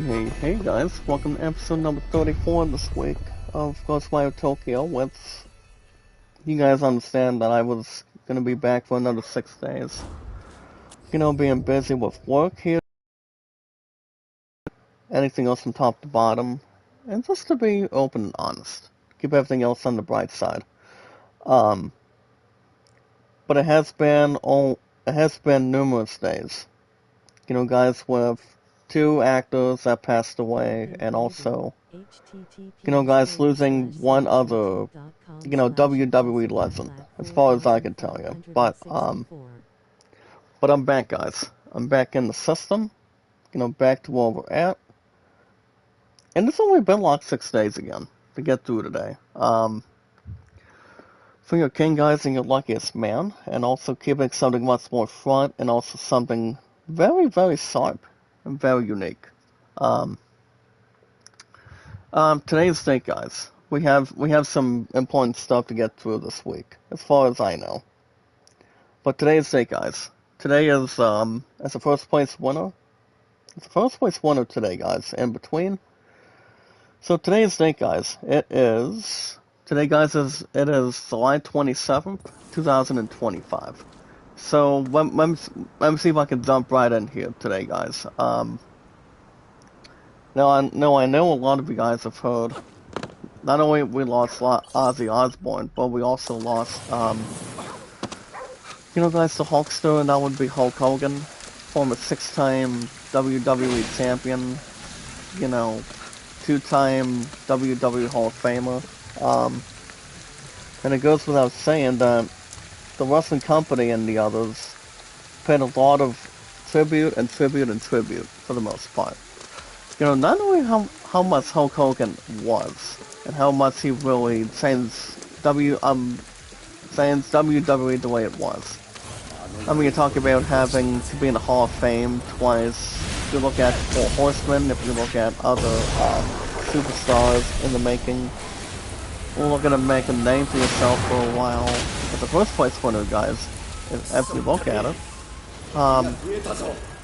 Hey guys, welcome to episode number 34 this week of Ghostwire Tokyo. With you guys understand that I was gonna be back for another 6 days. Being busy with work here, anything else from top to bottom, and just to be open and honest, keep everything else on the bright side. Um, but it has been numerous days. Guys, with two actors that passed away, and also, guys losing one other WWE legend, as far as I can tell you. But I'm back, guys. I'm back in the system. Back to where we're at. And it's only been like 6 days again to get through today. For your king, guys, and your luckiest man, and also keeping something much more front, and also something very, very sharp and very unique. Um, Today's date, guys. We have some important stuff to get through this week, as far as I know. But today's date, guys. Today is as a first place winner. It's the first place winner today, guys. In between. So today's date, guys. It is July 27th, 2025. So let me see if I can jump right in here today, guys. Now I know a lot of you guys have heard. Not only we lost Ozzy Osbourne, but we also lost guys, the Hulkster, and that would be Hulk Hogan, former six-time WWE champion, two-time WWE Hall of Famer. And it goes without saying that the wrestling company and the others paid a lot of tribute and tribute and tribute for the most part. Not only how much Hulk Hogan was and how much he really changed WWE the way it was. I mean, you talk about having to be in the Hall of Fame twice. If you look at Four Horsemen, if you look at other superstars in the making, we're looking to make a name for yourself for a while. But the first place winner, guys, if you look at it,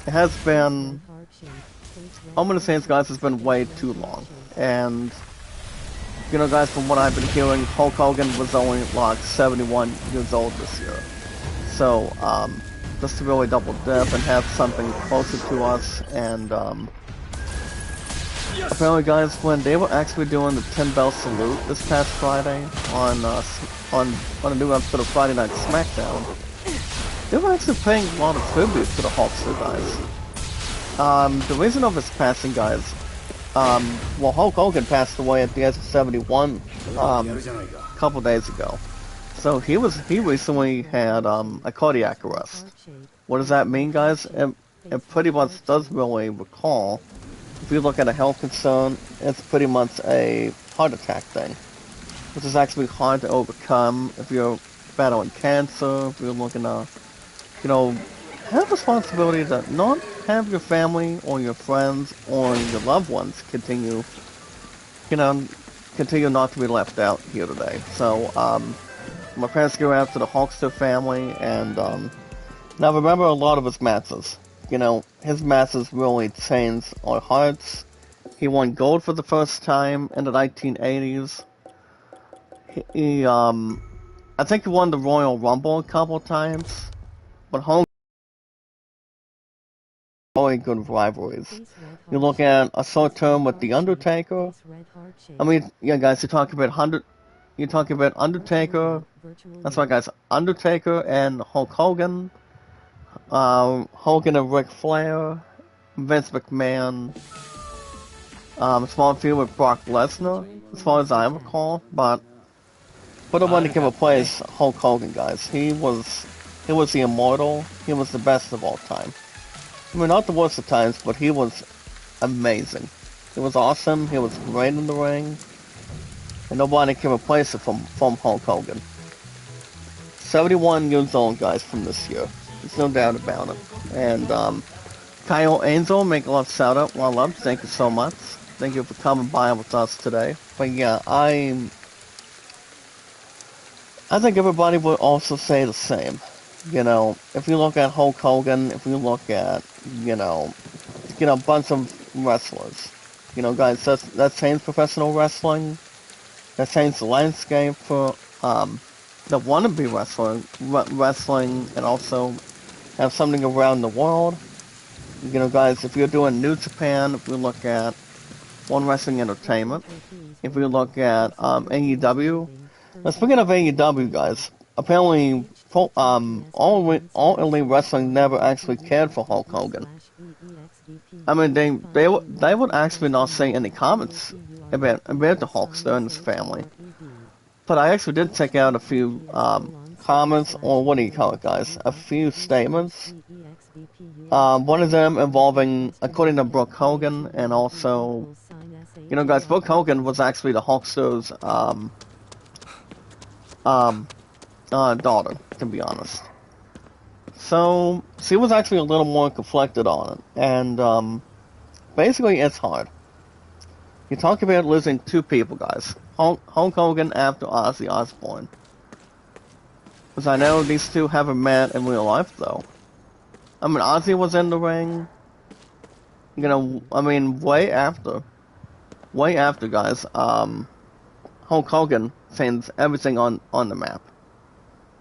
it has been, I'm gonna say this, guys, it's been way too long. And, guys, from what I've been hearing, Hulk Hogan was only like 71 years old this year. So, just to really double dip and have something closer to us, and apparently, guys, when they were actually doing the 10 bell salute this past Friday on a new episode of Friday Night SmackDown, they were actually paying a lot of tribute to the Hulkster, guys. The reason of his passing, guys, well, Hulk Hogan passed away at the age of 71 a couple days ago. So he recently had a cardiac arrest. What does that mean, guys? It pretty much does really recall. If you look at a health concern, it's pretty much a heart attack thing, which is actually hard to overcome if you're battling cancer, if you're looking to, have responsibility to not have your family or your friends or your loved ones continue not to be left out here today. So, my prayers go out to the Hulkster family, and now remember a lot of his matches. His matches really changed our hearts. He won gold for the first time in the 1980s. I think he won the Royal Rumble a couple times, but Hogan really good rivalries. You look at a short term with The Undertaker. I mean, yeah, guys, you're talking about Undertaker. That's right, guys. Undertaker and Hulk Hogan. Hogan and Ric Flair. Vince McMahon. Small feud with Brock Lesnar, as far as I recall. But nobody can replace Hulk Hogan, guys. He was the immortal. He was the best of all time. I mean, not the worst of times, but he was amazing. He was awesome. He was great in the ring. And nobody can replace it from Hulk Hogan. 71 years old, guys, from this year. There's no doubt about it. And Kyle Angel, make a lot of shout out. Well, love, thank you so much. Thank you for coming by with us today. But yeah, I think everybody would also say the same. If you look at Hulk Hogan, if you look at, a bunch of wrestlers. You know, guys, that changes professional wrestling. That changed the landscape for that want to be wrestling, and also have something around the world. You know, guys, if you're doing New Japan, if we look at One Wrestling Entertainment, if we look at AEW, now speaking of AEW, guys, apparently all Elite Wrestling never actually cared for Hulk Hogan. I mean, they would actually not say any comments about the Hulkster and his family. But I actually did check out a few comments, or what do you call it, guys? A few statements. One of them involving, according to Brooke Hogan, and also, you know, guys, Brooke Hogan was actually the Hulkster's daughter, to be honest. So she was actually a little more conflicted on it, and basically it's hard. You talk about losing two people, guys. Hulk Hogan after Ozzy Osbourne. Because I know these two haven't met in real life, though. I mean, Ozzy was in the ring. You know, I mean, way after, guys. Hulk Hogan sends everything on the map.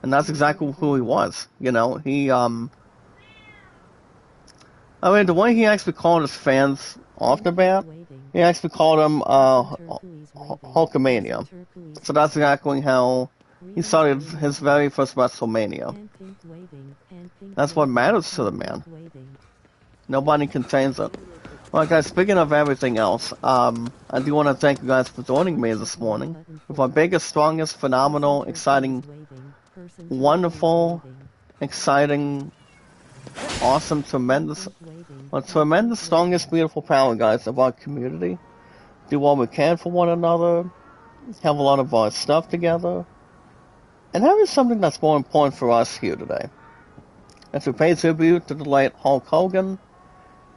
And that's exactly who he was. You know, he, I mean, the way he actually called his fans off the bat, he actually called them Hulkamania. So that's exactly how he started his very first WrestleMania. That's what matters to the man. Nobody contains it. Well, guys, speaking of everything else, I do want to thank you guys for joining me this morning with our biggest, strongest, phenomenal, exciting, wonderful, exciting, awesome, tremendous, strongest, beautiful power, guys, of our community. Do what we can for one another, have a lot of our stuff together, and having something that's more important for us here today. As we pay tribute to the late Hulk Hogan,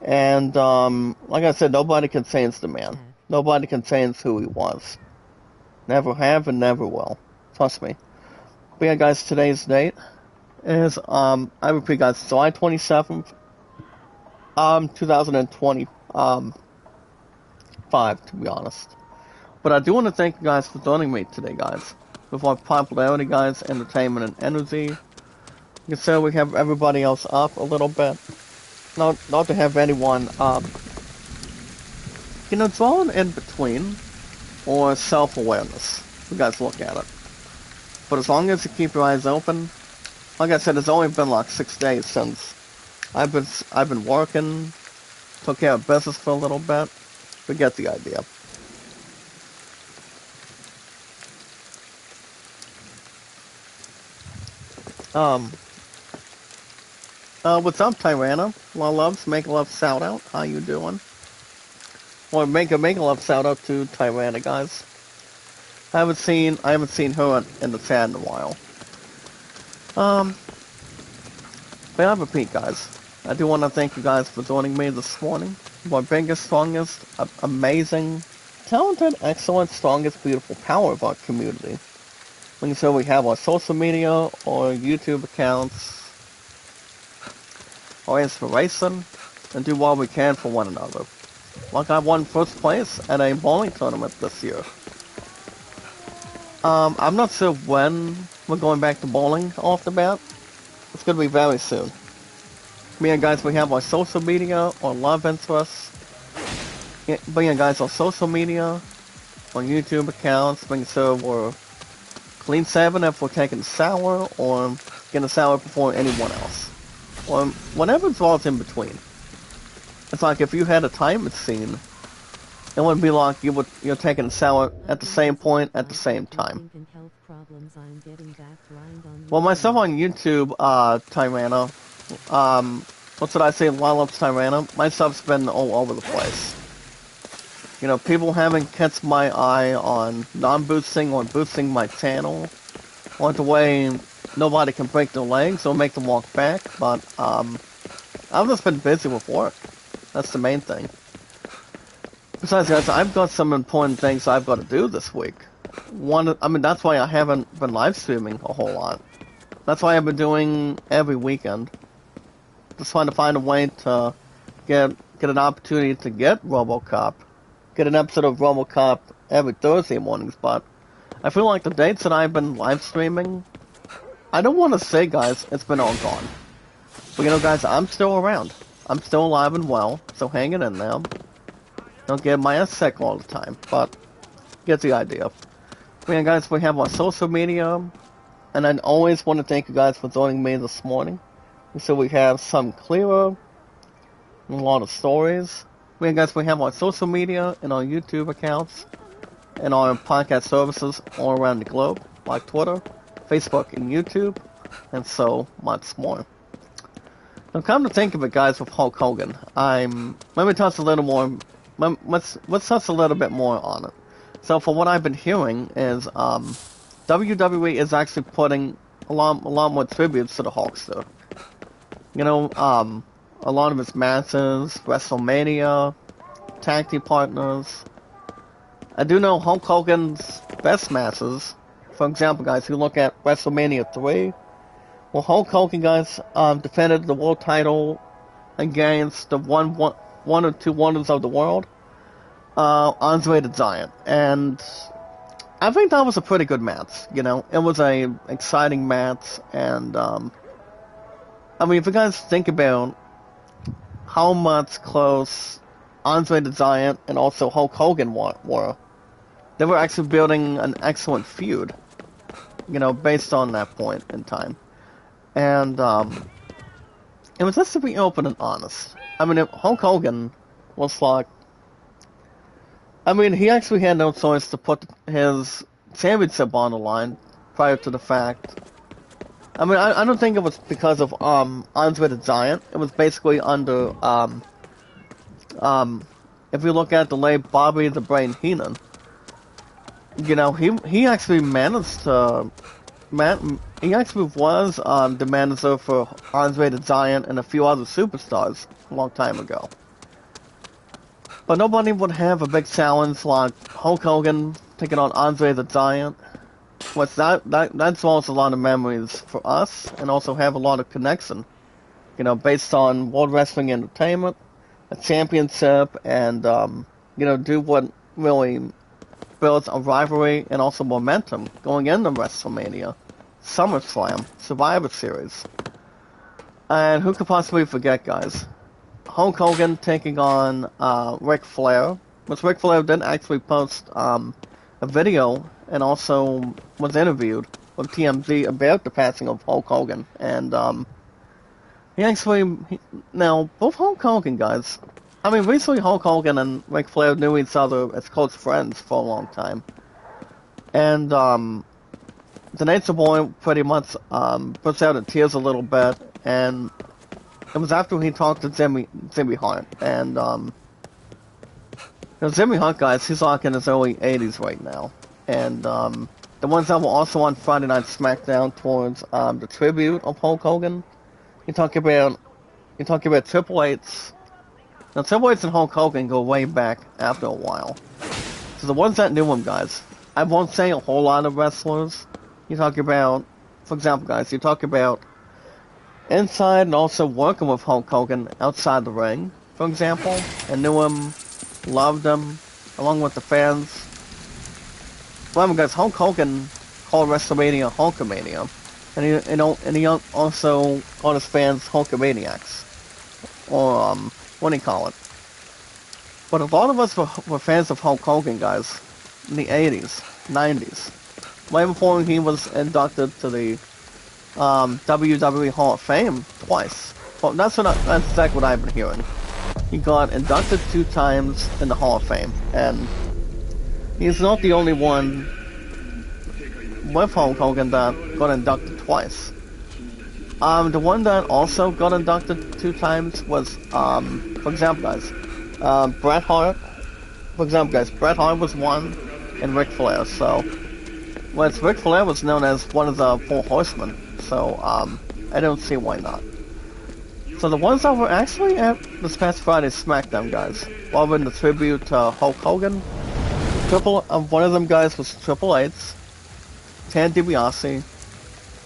and like I said, nobody contains the man. Nobody contains who he was. Never have and never will. Trust me. But yeah, guys, today's date is, I repeat, guys, July 27th, 2025, to be honest. But I do want to thank you guys for joining me today, guys. With our popularity, guys, entertainment, and energy. You can say we have everybody else up a little bit. Not to have anyone, you know, drawn in between, or self-awareness. You guys look at it. But as long as you keep your eyes open, like I said, it's only been like 6 days since I've been working, took care of business for a little bit. We get the idea. What's up, Tyranna? Well, loves, make a love shout out. How you doing? Or make a love shout out to Tyranna, guys. I haven't seen her in the chat in a while. But I repeat, guys. I do want to thank you guys for joining me this morning. My biggest, strongest, amazing, talented, excellent, strongest, beautiful power of our community. Like I said, we have our social media, our YouTube accounts, our inspiration, and do what we can for one another. Like I won first place at a bowling tournament this year. I'm not sure when we're going back to bowling off the bat. It's going to be very soon. Me and guys, we have our social media, our love interests. But yeah, guys, our social media, our YouTube accounts, making sure we're clean shaven if we're taking a shower, or getting a shower before anyone else. Or whatever falls in between. It's like if you had a time machine, it wouldn't be like you're taking a shower at the same point at the same time. Well, myself on YouTube, Tyranna, what should I say, Lollop's Tyranna, my stuff's been all over the place. You know, people haven't catch my eye on non-boosting or boosting my channel, or the way nobody can break their legs or make them walk back, but I've just been busy with work. That's the main thing. Besides, guys, I've got some important things I've got to do this week. That's why I haven't been live streaming a whole lot. That's why I've been doing every weekend. Just trying to find a way to get get an opportunity to get RoboCop, get an episode of RoboCop every Thursday mornings, but I feel like the dates that I've been live streaming, I don't want to say, guys, it's been all gone. But you know, guys, I'm still around. I'm still alive and well, so hanging in there. Don't get my ass sick all the time, but get the idea. But yeah, guys, we have our social media, and I always want to thank you guys for joining me this morning. So we have some clearer, a lot of stories. Yeah, guys, we have our social media and our YouTube accounts, and our podcast services all around the globe, like Twitter, Facebook, and YouTube, and so much more. Now, come to think of it, guys, with Hulk Hogan, let me touch a little more. Let's touch a little bit more on it. So, for what I've been hearing is, WWE is actually putting a lot more tributes to the Hulkster. You know, a lot of his matches, WrestleMania, tag team partners. I do know Hulk Hogan's best matches. For example, guys, if you look at WrestleMania 3, well, Hulk Hogan, guys, defended the world title against the one or two wonders of the world, Andre the Giant. And I think that was a pretty good match, you know. It was a exciting match, and, I mean, if you guys think about how much close Andre the Giant and also Hulk Hogan were, they were actually building an excellent feud, you know, based on that point in time. And, it was just to be open and honest. I mean, Hulk Hogan was like, I mean, he actually had no choice to put his championship on the line prior to the fact. I mean, I don't think it was because of, Andre the Giant. It was basically under, if you look at the late Bobby the Brain Heenan, you know, he actually managed to, he actually was, the manager for Andre the Giant and a few other superstars a long time ago. But nobody would have a big challenge like Hulk Hogan taking on Andre the Giant. What's that draws a lot of memories for us, and also have a lot of connection, you know, based on World Wrestling Entertainment, a championship, and, you know, do what really builds a rivalry and also momentum going into WrestleMania, SummerSlam, Survivor Series. And who could possibly forget, guys? Hulk Hogan taking on Ric Flair, which Ric Flair did actually post a video and also was interviewed with TMZ about the passing of Hulk Hogan. And now, both Hulk Hogan guys, I mean, recently Hulk Hogan and Ric Flair knew each other as close friends for a long time. And the Nature Boy pretty much puts out in tears a little bit, and it was after he talked to Jimmy Hart. And you know, Jimmy Hart, guys, he's like in his early 80s right now. And the ones that were also on Friday Night SmackDown towards the tribute of Hulk Hogan, you talk about Triple H. Now, Triple H and Hulk Hogan go way back after a while. So the ones that knew him, guys, I won't say a whole lot of wrestlers. You talk about, for example, guys, you talk about inside and also working with Hulk Hogan outside the ring, for example, and knew him, loved him, along with the fans. Well, guys, Hulk Hogan called WrestleMania Hulkamania, and he also called his fans Hulkamaniacs, or what do you call it? But a lot of us were fans of Hulk Hogan, guys, in the 80s, 90s, right before he was inducted to the WWE Hall of Fame twice. Well, that's exactly what I've been hearing. He got inducted 2 times in the Hall of Fame, and he's not the only one with Hulk Hogan that got inducted twice. The one that also got inducted 2 times was, for example, guys, Bret Hart. For example, guys, Bret Hart was one, and Ric Flair. So, Ric Flair was known as one of the 4 Horsemen. So, I don't see why not. So the ones that were actually at this past Friday's SmackDown, guys, while in the tribute to Hulk Hogan, one of them, guys, was Triple H, Ted DiBiase,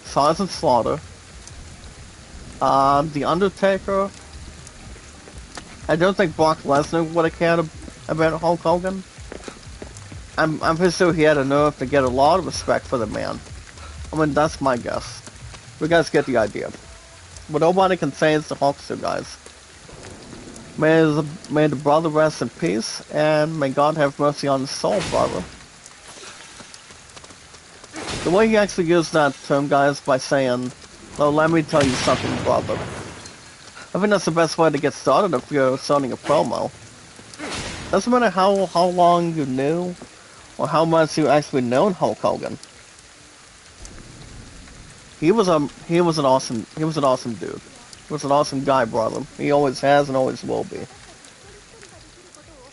Sergeant Slaughter, The Undertaker, I don't think Brock Lesnar would have cared about Hulk Hogan. I'm pretty sure he had enough to get a lot of respect for the man. I mean, that's my guess. You guys get the idea. But nobody can say it's the Hulkster, guys. May the brother rest in peace, and may God have mercy on his soul, brother. The way he actually used that term, guys, by saying, "Well, let me tell you something, brother." I think that's the best way to get started if you're starting a promo. Doesn't matter how long you knew, or how much you actually known Hulk Hogan. He was an awesome dude. He was an awesome guy, brother. He always has and always will be.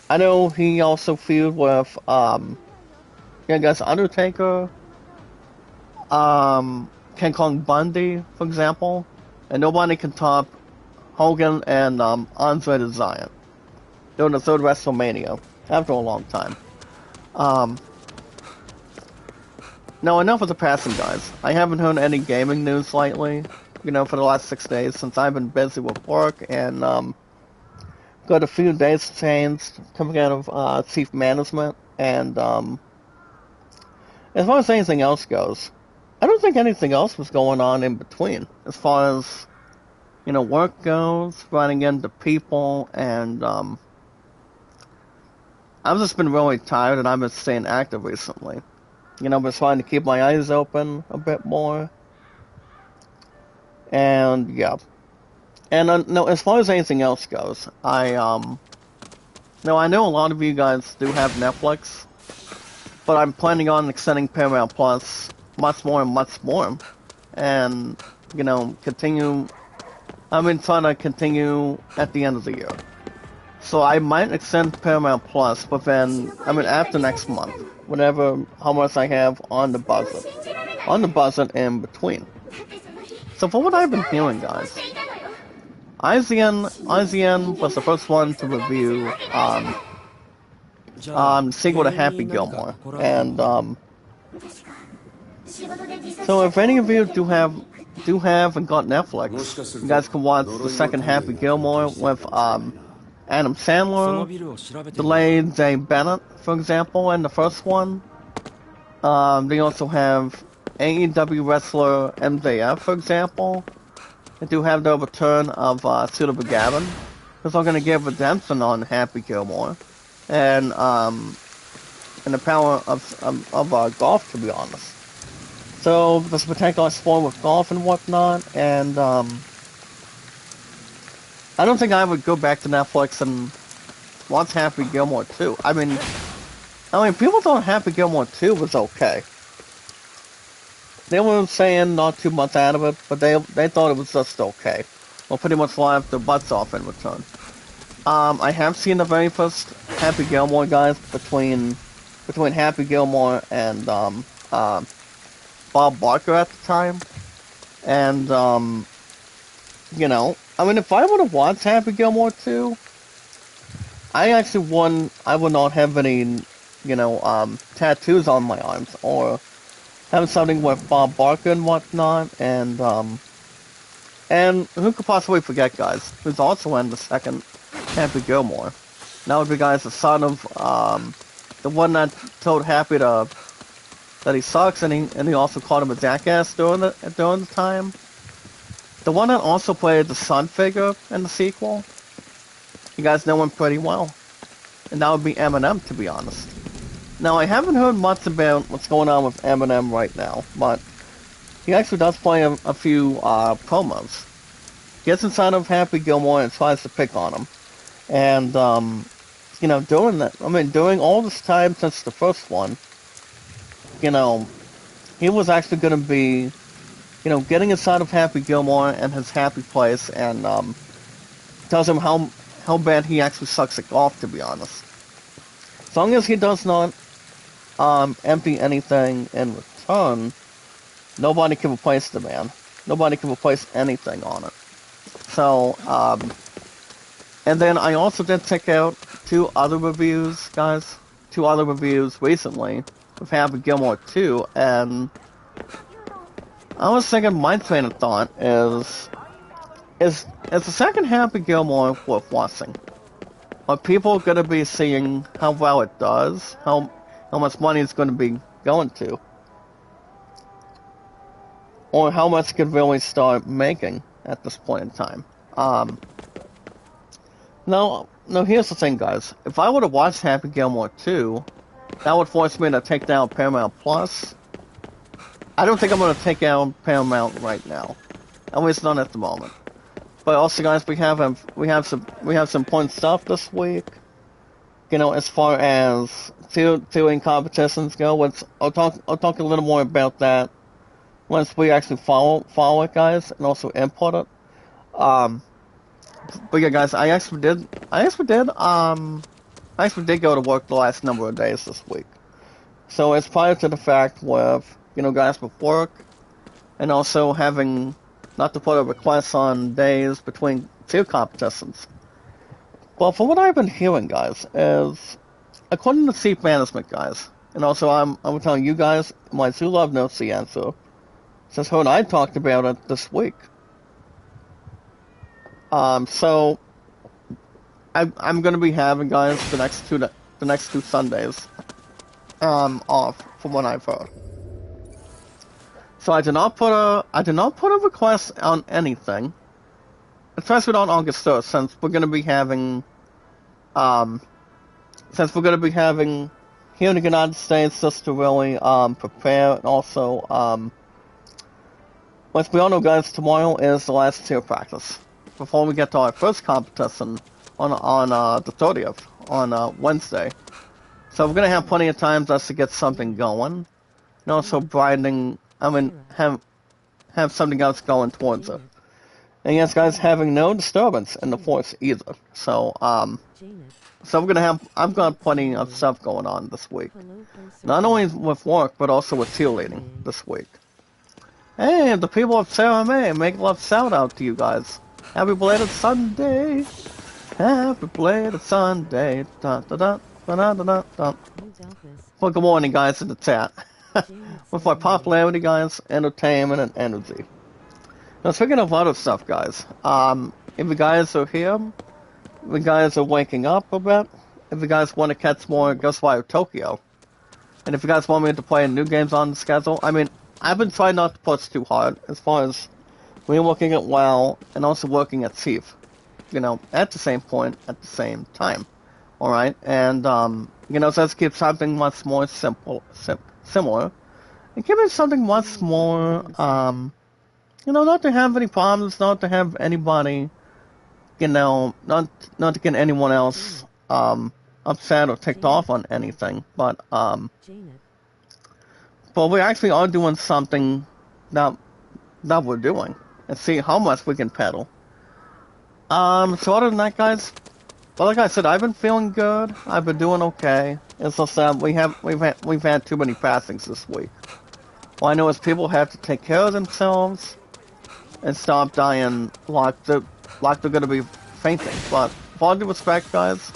I know he also feuded with yeah, guys, Undertaker, King Kong Bundy, for example, and nobody can top Hogan and Andre the Giant during the third WrestleMania after a long time. Now, enough of the passing, guys. I haven't heard any gaming news lately, you know, for the last 6 days since I've been busy with work and got a few days changed coming out of chief management. And as far as anything else goes, I don't think anything else was going on in between. As far as, you know, work goes, running into people, and I've just been really tired and I've been staying active recently. You know, I've been trying to keep my eyes open a bit more. And, yeah. And, no, as far as anything else goes, no, I know a lot of you guys do have Netflix, but I'm planning on extending Paramount Plus much more and much more. And, you know, I've been trying to continue at the end of the year. So I might extend Paramount Plus after next month, how much I have on the budget in between. So for what I've been hearing, guys, IGN was the first one to review the sequel to Happy Gilmore, and so if any of you do have and got Netflix, you guys can watch the second Happy Gilmore with Adam Sandler, delayed Jay Bennett, for example, in the first one. They also have AEW wrestler MJF, for example. They do have the return of Suda Gavin, because they're going to give redemption on Happy Gilmore, and the power of golf, to be honest. So there's a potential sport with golf and whatnot, and I don't think I would go back to Netflix and watch Happy Gilmore 2. I mean, people thought Happy Gilmore 2 was okay. They were saying not too much out of it, but they thought it was just okay. Well, pretty much laughed their butts off in return. I have seen the very first Happy Gilmore, guys, between Happy Gilmore and Bob Barker at the time, and you know, I mean, if I would have watched Happy Gilmore 2, I would not have any, you know, tattoos on my arms, or have something with Bob Barker and whatnot, and who could possibly forget, guys, who's also in the second Happy Gilmore. That would be, guys, the son of, the one that told Happy that he sucks, and he also called him a jackass during the time. The one that also played the son figure in the sequel, you guys know him pretty well, and that would be Eminem, to be honest. Now, I haven't heard much about what's going on with Eminem right now, but he actually does play a few promos. He gets inside of Happy Gilmore and tries to pick on him, and you know, during all this time since the first one, you know, he was actually going to be, you know, getting inside of Happy Gilmore and his happy place, and tells him how bad he actually sucks at golf, to be honest. As long as he does not empty anything in return, nobody can replace the man. Nobody can replace anything on it. So, and then I also did check out two other reviews, guys. Two other reviews recently with Happy Gilmore 2, and I was thinking, my train of thought is the second Happy Gilmore worth watching? are people gonna be seeing how well it does? How much money it's gonna be going to? Or how much it could really start making at this point in time? No, here's the thing, guys. If I would have watched Happy Gilmore 2, that would force me to take down Paramount Plus. I don't think I'm gonna take down Paramount right now. At least not at the moment. But also, guys, we have some important stuff this week. You know, as far as touring competitions go, I'll talk a little more about that once we actually follow it, guys, and also input it. But yeah, guys, I actually did go to work the last number of days this week. So it's prior to the fact with, you know, guys with work, and also having not to put a request on days between two competitions. Well, from what I've been hearing, guys, is according to Seat Management, guys, and also I'm telling you guys, my Zoo Love knows the answer, since her and I talked about it this week. So I'm gonna be having, guys, the next two Sundays off, from what I've heard. So I did not put a request on anything, especially on August 3rd, since we're gonna be having here in the United States just to really prepare, and also as we all know, guys, tomorrow is the last tier practice before we get to our first competition on the 30th on Wednesday. So we're gonna have plenty of time just to get something going, and also brightening. I mean, have something else going towards it. And yes, guys, having no disturbance in the force either. So I've got plenty of stuff going on this week. Not only with work, but also with cheerleading this week. Hey, the people of Sarah May, make love shout out to you guys. Happy belated Sunday. Happy belated Sunday. Da, da, da, da, da, da, da. Well, good morning, guys, in the chat. With our popularity, guys, entertainment, and energy. Now, speaking of other stuff, guys, if you guys are here, if you guys are waking up a bit, if you guys want to catch more Ghostwire Tokyo, and if you guys want me to play new games on the schedule, I mean, I've been trying not to push too hard as far as we're working at WoW and also working at Chief, you know, at the same point, at the same time. Alright, and, you know, so let's keep something much more similar, and keep it something much more, you know, not to have any problems, not to have anybody, you know, not to get anyone else, upset or ticked off on anything, but we actually are doing something that we're doing, and see how much we can pedal. So other than that, guys, well, like I said, I've been feeling good. I've been doing okay. It's just that we've had too many passings this week. All I know is people have to take care of themselves and stop dying like they're gonna be fainting. But with all due respect, guys,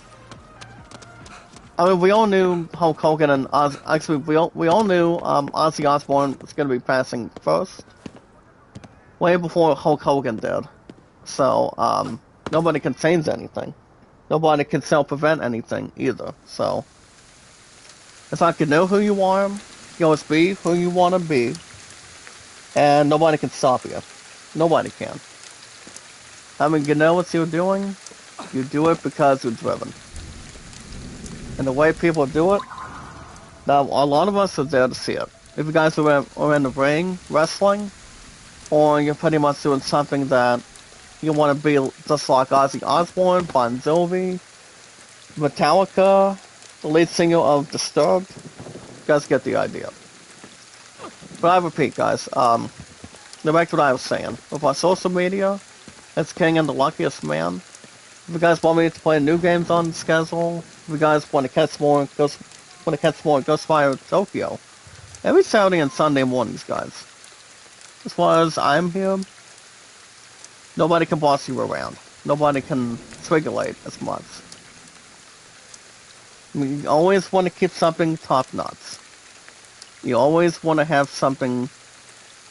I mean, we all knew Hulk Hogan and we all knew Ozzy Osbourne was gonna be passing first, way before Hulk Hogan did. So nobody can change anything. Nobody can self-prevent anything either. So it's like you know who you are, you always be who you want to be, and nobody can stop you. Nobody can. I mean, you know what you're doing? You do it because you're driven. And the way people do it, now a lot of us are there to see it. If you guys are in the ring, wrestling, or you're pretty much doing something that you want to be just like Ozzy Osbourne, Bon Jovi, Metallica, the lead singer of Disturbed, you guys get the idea. But I repeat, guys, go back to what I was saying. With our social media, it's King and the Luckiest Man. If you guys want me to play new games on the schedule, if you guys want to catch more Ghostwire Tokyo, every Saturday and Sunday mornings, guys. As far as I'm here, nobody can boss you around. Nobody can regulate as much. You always want to keep something top-notch. You always want to have something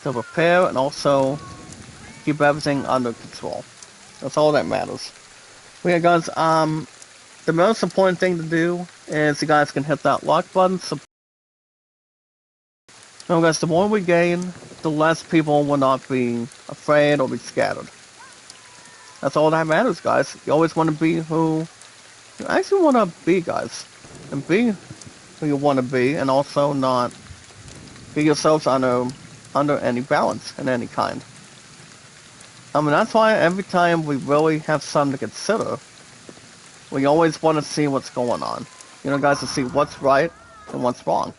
to prepare and also keep everything under control. That's all that matters. Well, yeah, guys, the most important thing to do is you guys can hit that like button. So, guys, the more we gain, the less people will not be afraid or be scattered. That's all that matters, guys. You always want to be who you actually want to be, guys. And be who you want to be, and also not be yourselves under any balance in any kind. I mean, that's why every time we really have something to consider, we always want to see what's going on. You know, guys, to see what's right and what's wrong.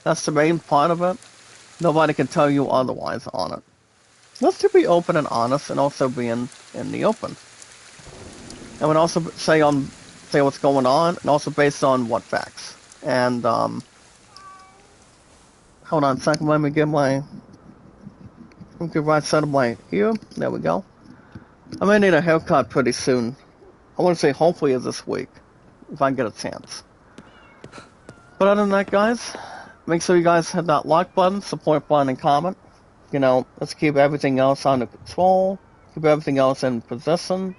That's the main part of it. Nobody can tell you otherwise on it. Let's to be open and honest, and also be in the open. And we'd also say what's going on, and also based on what facts. And hold on a second, let me get my right side of my ear. There we go. I may need a haircut pretty soon. I want to say hopefully it's this week, if I get a chance. But other than that, guys, make sure you guys hit that like button, support button, and comment. You know, let's keep everything else under control, keep everything else in position,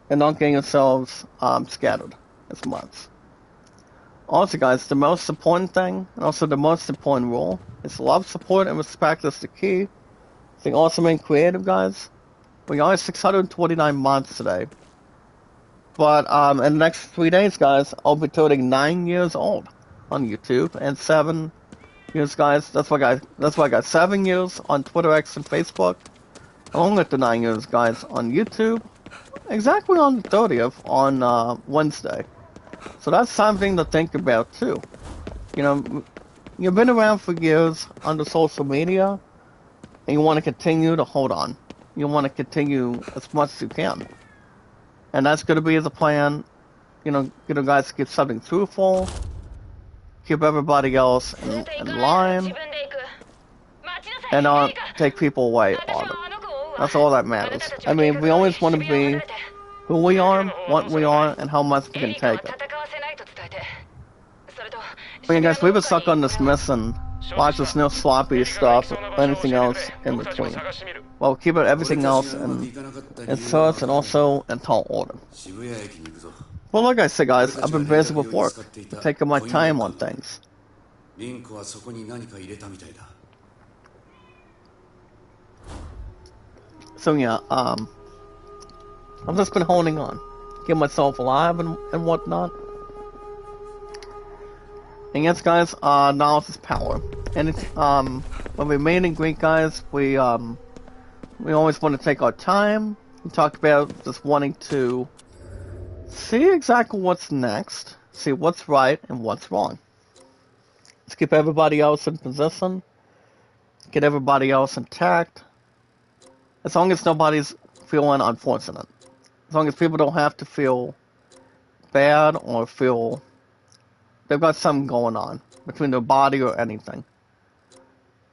and don't get yourselves scattered as much. Also, guys, the most important thing, and also the most important rule, is love, support, and respect is the key. Think also being creative, guys. We are 629 months today. But in the next 3 days, guys, I'll be turning 9 years old on YouTube, and 7 years, guys. That's why I got 7 years on Twitter, X, and Facebook. Along with the 9 years, guys, on YouTube. Exactly on the 30th on Wednesday. So that's something to think about too. You know, you've been around for years on the social media, and you want to continue to hold on. You want to continue as much as you can. And that's going to be the plan. You know, guys, keep something truthful. Keep everybody else in line. And not take people away on it. That's all that matters. I mean, we always want to be who we are, what we are, and how much we can take it. I mean, guys, we've been stuck on this missing lots of no sloppy stuff or anything else in between. Well, keep everything else in search and also in tall order. Well, like I said, guys, I've been busy with work, taking my time on things. So yeah, I've just been holding on, keep myself alive and whatnot. And yes, guys, knowledge is power. And it's, when we made in Greek, guys, we always want to take our time. We talk about just wanting to see exactly what's next, see what's right and what's wrong. Let's keep everybody else in position, get everybody else intact, as long as nobody's feeling unfortunate. As long as people don't have to feel bad or feel they've got something going on between their body or anything.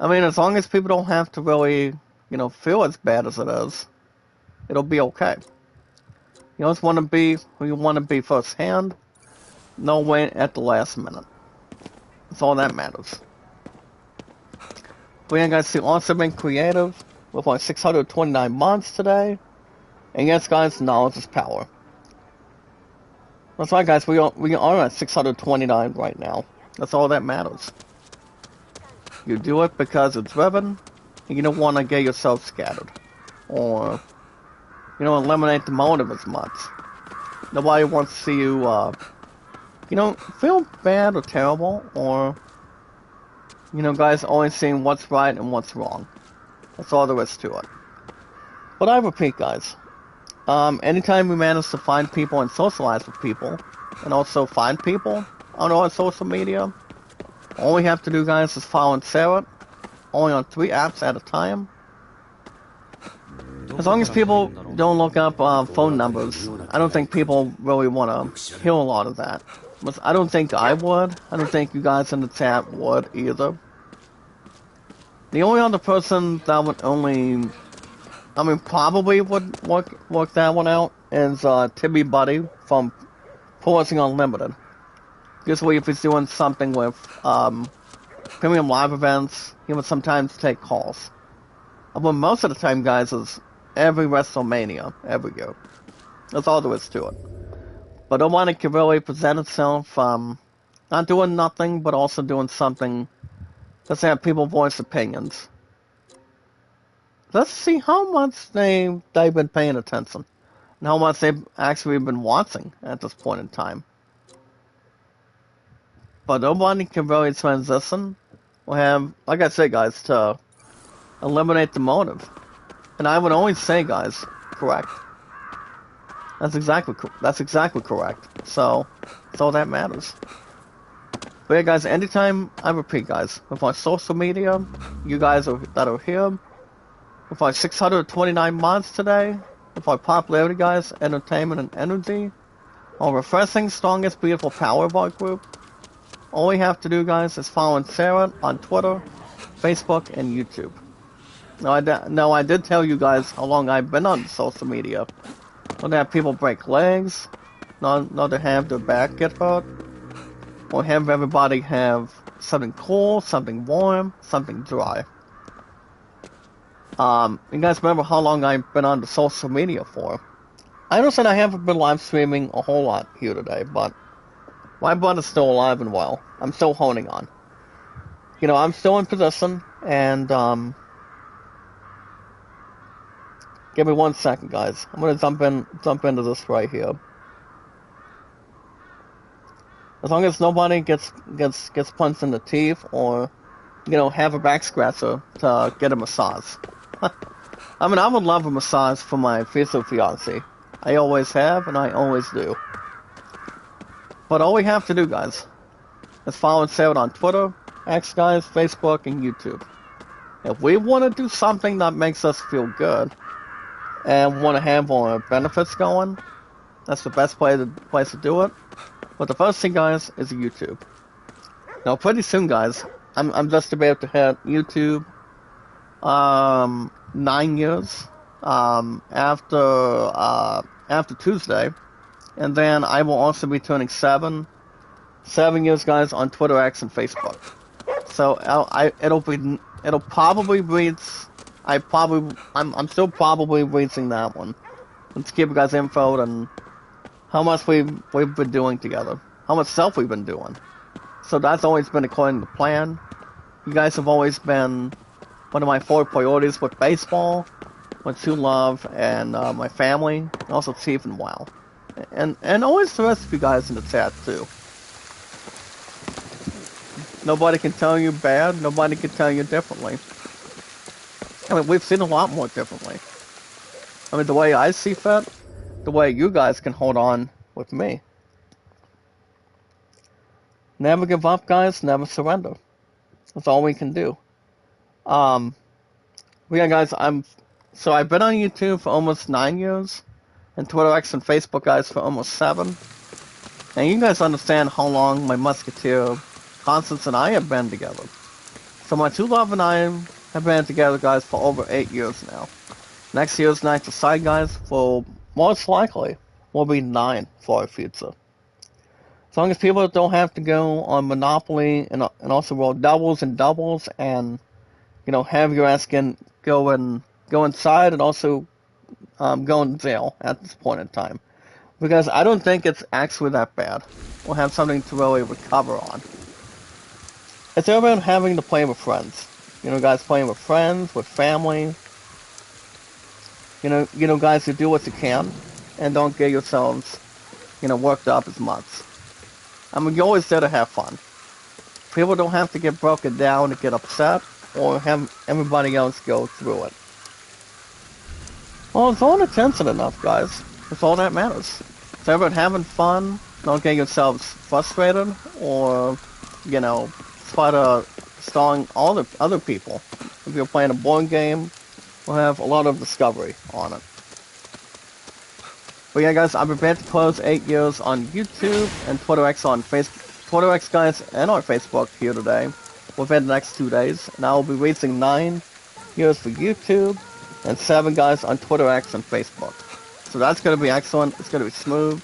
I mean, as long as people don't have to really, you know, feel as bad as it is, it'll be okay. You always want to be who you want to be firsthand. No wait at the last minute. That's all that matters. But yeah, guys, you've also been creative with like 629 months today. And yes, guys, knowledge is power. That's right, guys, we are at 629 right now. That's all that matters. You do it because it's driven, and you don't want to get yourself scattered. Or, you know, eliminate the motive as much. Nobody wants to see you, you know, feel bad or terrible, or, you know, guys always seeing what's right and what's wrong. That's all there is to it. But I repeat, guys, anytime we manage to find people and socialize with people, and also find people on our social media, all we have to do, guys, is follow and share it, only on 3 apps at a time. As long as people don't look up phone numbers, I don't think people really want to hear a lot of that. But I don't think I would. I don't think you guys in the chat would either. The only other person that would probably would work that one out is Timmy Buddy from Pausing Unlimited. Usually if he's doing something with premium live events, he would sometimes take calls. But most of the time, guys, is every WrestleMania, every year. That's all there is to it. But nobody can really present itself, not doing nothing, but also doing something. Let's have people voice opinions. Let's see how much they've been paying attention and how much they've actually been watching at this point in time. But nobody can really transition or have, like I said, guys, to eliminate the motive. And I would always say, guys, correct. That's exactly correct. So, that's all that matters. But yeah, guys, anytime, I repeat, guys, with my social media, you guys that are here, with our 629 mods today, with our popularity, guys, entertainment, and energy, our refreshing, strongest, beautiful power of our group, all we have to do, guys, is follow Sarah on Twitter, Facebook, and YouTube. Now, I did tell you guys how long I've been on social media. Not to have people break legs, not to have their back get hurt, or have everybody have something cool, something warm, something dry. You guys remember how long I've been on the social media for? I understand I haven't been live streaming a whole lot here today, but my butt is still alive and well. I'm still holding on. You know, I'm still in position, and, give me 1 second, guys. I'm gonna jump into this right here. As long as nobody gets punched in the teeth or, you know, have a back scratcher to get a massage. I mean, I would love a massage for my future fiancé. I always have, and I always do. But all we have to do, guys, is follow Sarah on Twitter, X, guys, Facebook, and YouTube. If we want to do something that makes us feel good, and want to have our benefits going, that's the best place to do it. But the first thing, guys, is YouTube. Now, pretty soon, guys, I'm just about to hit YouTube 9 years after Tuesday, and then I will also be turning 7 years, guys, on Twitter, X, and Facebook. So it'll probably reach. I'm still probably reaching that one. Let's give you guys info and how much we've been doing together, how much stuff we've been doing. So that's always been according to plan. You guys have always been one of my 4 priorities with baseball, with True Love, and my family, and also Chief and WoW. And always the rest of you guys in the chat, too. Nobody can tell you bad, nobody can tell you differently. I mean, we've seen a lot more differently. I mean, the way I see fit, the way you guys can hold on with me. Never give up, guys, never surrender. That's all we can do. But yeah, guys, I've been on YouTube for almost 9 years, and Twitter, X, and Facebook, guys, for almost 7. And you guys understand how long my Musketeer, Constance, and I have been together. So my True Love and I have been together, guys, for over 8 years now. Next year's Night Aside, guys, for most likely will be 9 for our future. As long as people don't have to go on Monopoly and also roll doubles and doubles and, you know, have your ass go inside and also go in jail at this point in time. Because I don't think it's actually that bad. We'll have something to really recover on. It's everyone having to play with friends. You know, guys, playing with friends, with family. You know, guys, you do what you can, and don't get yourselves, you know, worked up as much. I mean, you're always there to have fun. People don't have to get broken down and get upset, or have everybody else go through it. Well, it's all intention enough, guys. That's all that matters. So everyone having fun, don't get yourselves frustrated, or, you know, try to stall all the other people. If you're playing a board game, we'll have a lot of discovery on it. But yeah, guys, I'm prepared to close 8 years on YouTube and Twitter X on Facebook. Twitter X, guys, and on Facebook here today within the next 2 days. And I will be reaching 9 years for YouTube and 7, guys, on Twitter X and Facebook. So that's going to be excellent. It's going to be smooth.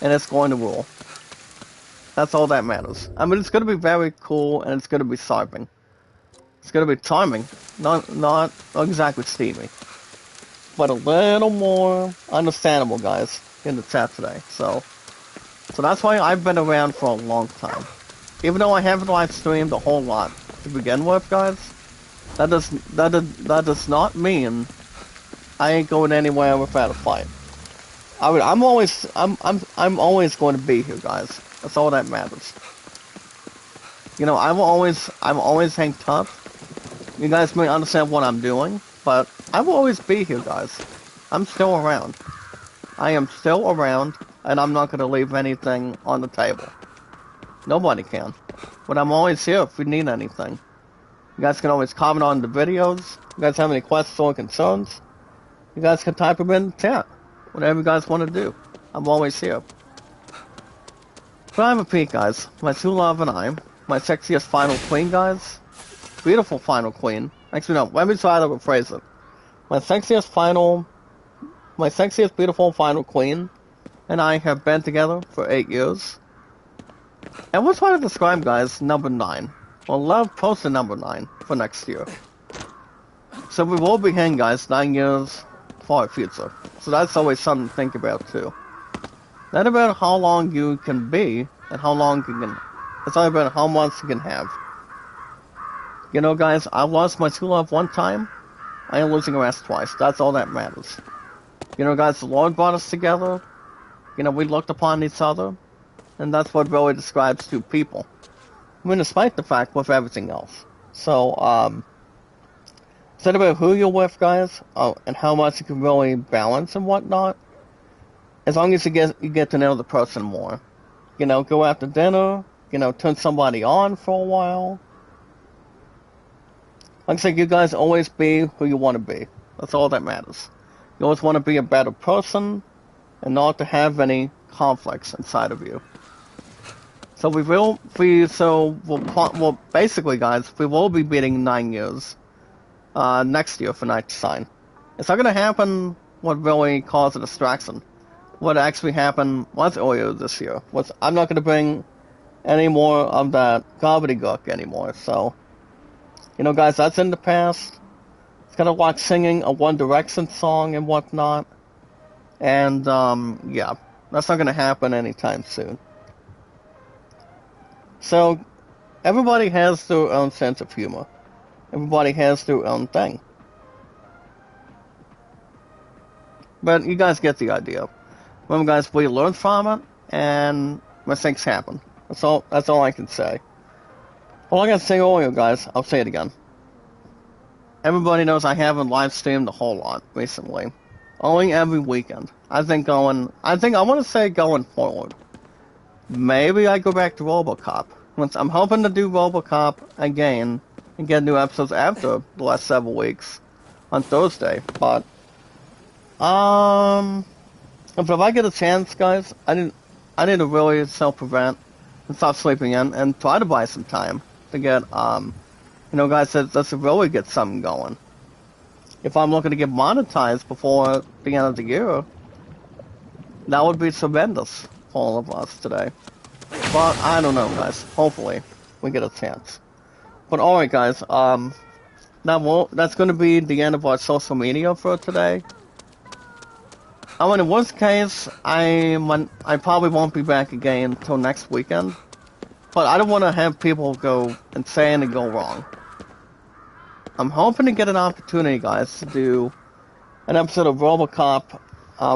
And it's going to rule. That's all that matters. I mean, it's going to be very cool and it's going to be charming. It's going to be charming. Not exactly steamy. But a little more understandable, guys, in the chat today. So, So that's why I've been around for a long time. Even though I haven't live streamed a whole lot to begin with, guys, that does not mean I ain't going anywhere without a fight. I'm always going to be here, guys. That's all that matters. You know, I'm always hang tough. You guys may understand what I'm doing, but I will always be here, guys. I'm still around. I am still around, and I'm not going to leave anything on the table. Nobody can. But I'm always here if you need anything. You guys can always comment on the videos. You guys have any questions or concerns, you guys can type them in the chat. Whatever you guys want to do. I'm always here. But I repeat, guys, my true love and I, my sexiest final queen, guys. Beautiful final queen. Actually, no, let me try to rephrase it. My sexiest, beautiful final queen and I have been together for 8 years. And we'll try to describe, guys, number 9. Well, love posted number 9 for next year. So we will be hanging, guys, 9 years for our future. So that's always something to think about, too. Not about how long you can be and how long you can... It's all about how much you can have. You know, guys, I lost my true love one time. I am losing her ass twice. That's all that matters. You know, guys, the Lord brought us together. You know, we looked upon each other. And that's what really describes two people. I mean, despite the fact with everything else. So, it's not about who you're with, guys, and how much you can really balance and whatnot. As long as you get to know the person more. You know, go out to dinner. You know, turn somebody on for a while. Like I said, you guys always be who you want to be. That's all that matters. You always want to be a better person and not to have any conflicts inside of you. So well, basically, guys, we will be beating 9 years next year for Night to Sign. It's not going to happen what really caused a distraction. What actually happened was earlier this year. I'm not going to bring any more of that gobbledygook anymore, so... You know, guys, that's in the past. It's kind of like singing a One Direction song and whatnot. And, yeah, that's not going to happen anytime soon. So, everybody has their own sense of humor. Everybody has their own thing. But you guys get the idea. Remember, guys, we learn from it, and mistakes happen. That's all I can say. Well, like I said earlier, guys, I'll say it again. Everybody knows I haven't live streamed a whole lot recently. Only every weekend. I want to say going forward. Maybe I go back to RoboCop. I'm hoping to do RoboCop again and get new episodes after the last several weeks on Thursday. But if I get a chance, guys, I need to really self-prevent and stop sleeping in and try to buy some time to get, you know, guys, let's really get something going. If I'm looking to get monetized before the end of the year, that would be tremendous for all of us today. But I don't know, guys. Hopefully, we get a chance. But alright, guys, that's going to be the end of our social media for today. I mean, in worst case, I probably won't be back again until next weekend. But I don't want to have people go insane and go wrong. I'm hoping to get an opportunity, guys, to do an episode of RoboCop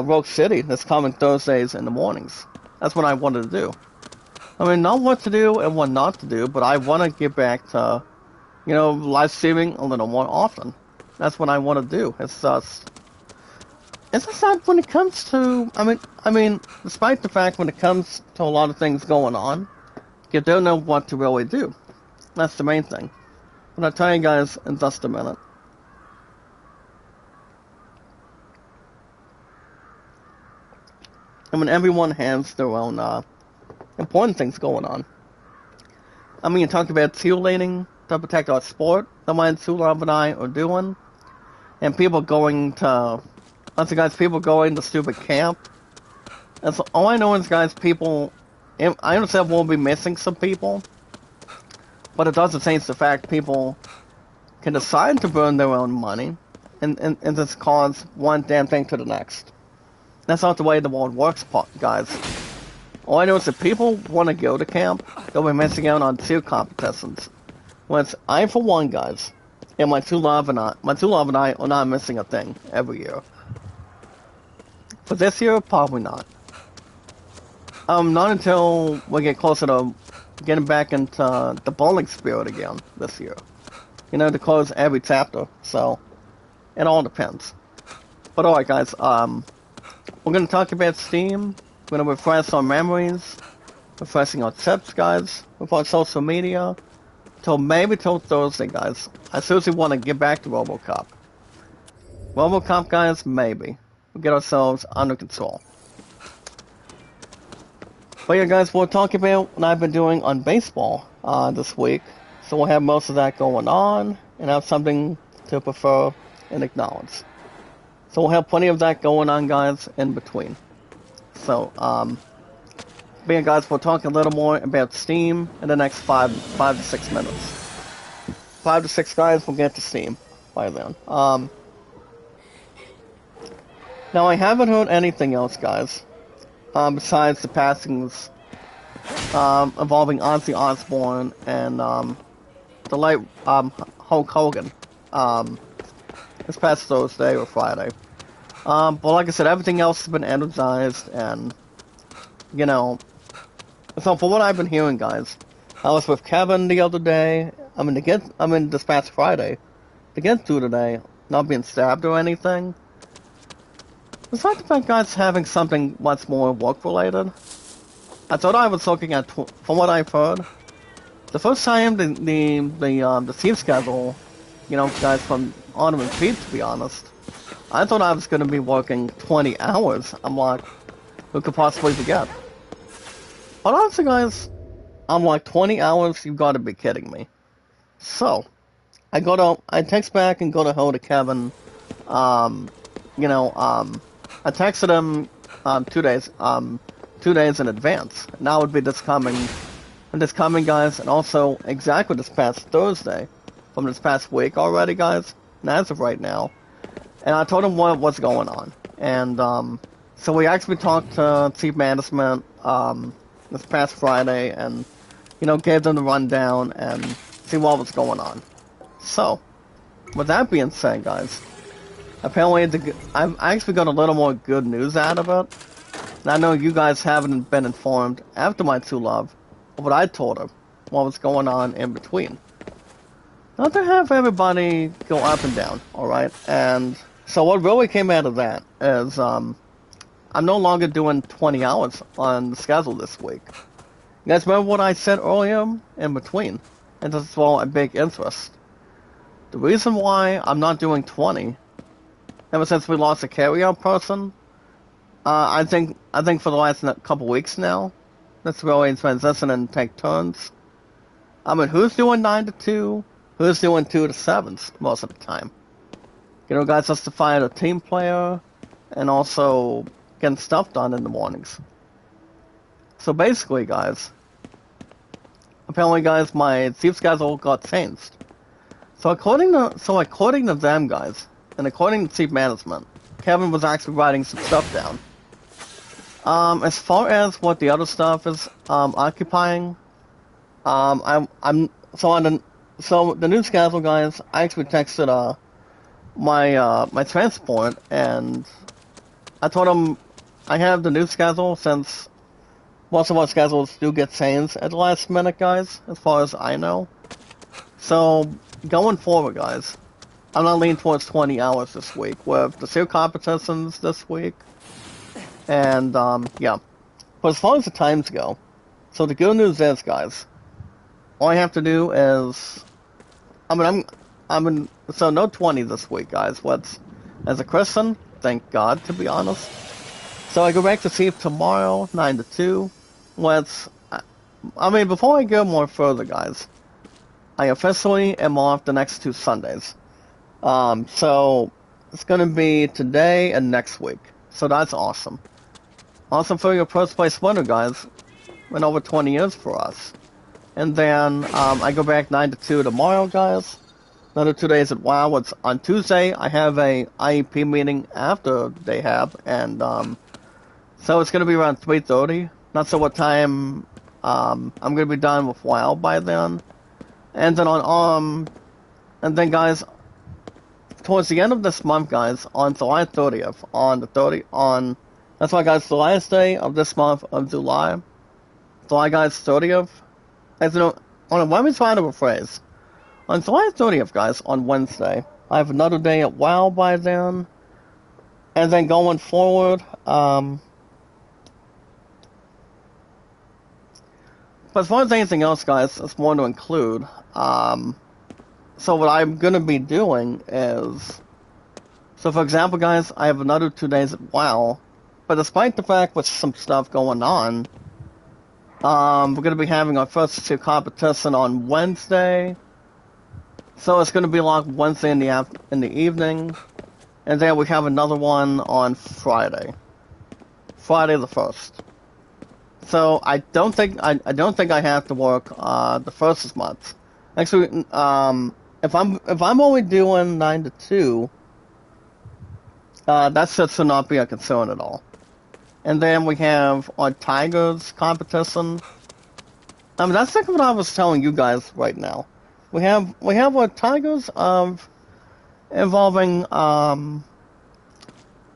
Rogue City this coming Thursdays in the mornings. That's what I wanted to do. I mean, not what to do and what not to do, but I want to get back to, you know, live streaming a little more often. That's what I want to do. It's just not when it comes to, I mean, despite the fact when it comes to a lot of things going on, you don't know what to really do. That's the main thing. But I'll tell you guys in just a minute. I mean, everyone has their own important things going on. I mean, you talk about cheerleading to protect our sport, the mine Sulab and I are doing, and people going to, once again, people going to stupid camp. That's all I know is, guys, people, I understand we'll be missing some people, but it doesn't change the fact people can decide to burn their own money and just cause one damn thing to the next. That's not the way the world works, guys. All I know is if people want to go to camp, they'll be missing out on two competitions. Once I, for one, guys, and my two love and I are not missing a thing every year. For this year, probably not. Not until we get closer to getting back into the bowling spirit again this year. You know, to close every chapter, so it all depends. But alright guys, we're gonna talk about Steam, we're gonna refresh our memories, refreshing our tips guys, with our social media, maybe till Thursday guys. I seriously want to get back to RoboCop. RoboCop guys, maybe. We'll get ourselves under control. But yeah guys, we'll talk about what I've been doing on baseball this week. So we'll have most of that going on, and have something to prefer and acknowledge. So we'll have plenty of that going on, guys, in between. So, but yeah, guys, we'll talk a little more about Steam in the next 5 to 6 minutes. 5 to 6 guys, we'll get to Steam by then. Now I haven't heard anything else, guys, besides the passings involving Ozzy Osbourne and the late Hulk Hogan this past Thursday or Friday. But like I said, everything else has been energized, and you know. So for what I've been hearing, guys, I was with Kevin the other day. I mean this past Friday to get through today, not being stabbed or anything. Besides the fact, guys, having something much more work related. I thought I was looking at, from what I've heard, the first time the team schedule, you know, guys, from Autumn and Pete, to be honest, I thought I was going to be working 20 hours. I'm like, who could possibly forget? But honestly, guys, I'm like, 20 hours? You've got to be kidding me. So, I text back and go to hold to Kevin, you know, I texted him 2 days in advance. Now would be this coming guys, and also exactly this past Thursday, from this past week already, guys, and as of right now. And I told him what's going on. And so we actually talked to Chief Management this past Friday, and you know, gave them the rundown and see what was going on. So, with that being said, guys, apparently I've actually got a little more good news out of it. And I know you guys haven't been informed after my true love of what I told her, what was going on in between. Not to have everybody go up and down, alright? And so what really came out of that is I'm no longer doing 20 hours on the schedule this week. You guys remember what I said earlier in between? And this is all a big interest. The reason why I'm not doing 20, ever since we lost a carry-out person, I think for the last couple weeks now, let's really transition and take turns. I mean, who's doing 9 to 2? Who's doing 2 to 7s most of the time? You know, guys, just to find a team player and also getting stuff done in the mornings. So basically, guys, apparently, guys, my sleep schedule got changed. So according to them, guys, and according to Chief Management, Kevin was actually writing some stuff down. As far as what the other stuff is occupying, so the new schedule, guys, I actually texted my transport, and I told him I have the new schedule since most of our schedules do get changed at the last minute, guys, as far as I know. So going forward, guys, I'm not leaning towards 20 hours this week with the SEER competitions this week. And, yeah. But as far as the times go, so the good news is, guys, all I have to do is, so no 20 this week, guys. As a Christian, thank God, to be honest. So I go back to sleep tomorrow, 9 to 2. Before I go more further, guys, I officially am off the next 2 Sundays. So it's gonna be today and next week. So that's awesome. Awesome for your first place winner, guys. Went over 20 years for us. And then, I go back 9 to 2 tomorrow, guys. Another 2 days at WoW. It's on Tuesday. I have a IEP meeting after they have, and, so it's gonna be around 3:30. Not sure what time I'm gonna be done with WoW by then. And then and then guys, towards the end of this month, guys, on July 30th, that's why, guys, the last day of this month of July, guys, 30th, let me try to rephrase. On July 30th, guys, on Wednesday, I have another day at WoW by then, and then going forward, but as far as anything else, guys, it's more to include, so what I'm going to be doing is, so for example, guys, I have another 2 days at WoW, but despite the fact with some stuff going on, we're going to be having our first 2 competition on Wednesday, so it's going to be like Wednesday in the evening, and then we have another one on Friday the 1st. So I don't think I have to work the first as much. Actually, if I'm only doing 9 to 2, that should not be a concern at all. And then we have our Tigers competition. I mean, that's like what I was telling you guys right now. We have our Tigers of involving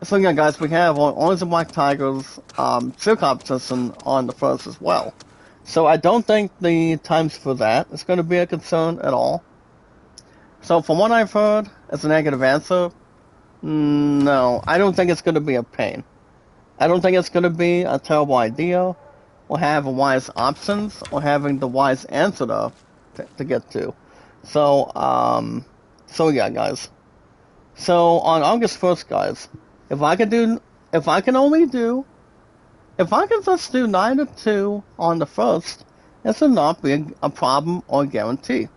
so yeah, guys, we have Orange and Black Tigers 2 competition on the 1st as well. So I don't think the times for that is going to be a concern at all. So from what I've heard, it's a negative answer. No, I don't think it's going to be a pain. I don't think it's going to be a terrible idea, or having wise options, or having the wise answer to get to. So, so yeah, guys. So on August 1st, guys, if I can just do 9 to 2 on the 1st, it should not be a problem or guarantee.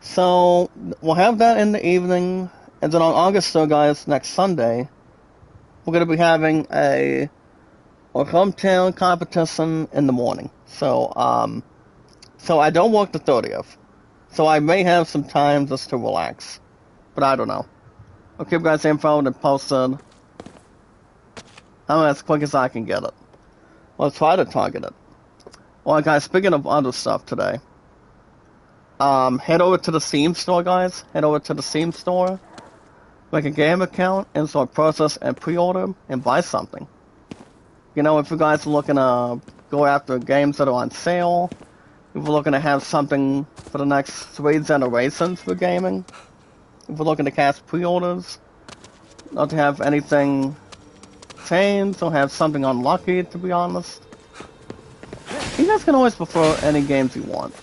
So, we'll have that in the evening, and then on August 3rd, guys, next Sunday, we're going to be having our hometown competition in the morning. So, so I don't work the 30th. So I may have some time just to relax. But I don't know. I'll keep you guys info and posted. I'm as quick as I can get it. I'll try to target it. Alright, guys, speaking of other stuff today, head over to the Steam store, guys. Head over to the Steam store, make a game account, install, process, and pre-order, and buy something. You know, if you guys are looking to go after games that are on sale, if we're looking to have something for the next 3 generations for gaming, if we're looking to cast pre-orders, not to have anything change or have something unlucky, to be honest. You guys can always prefer any games you want.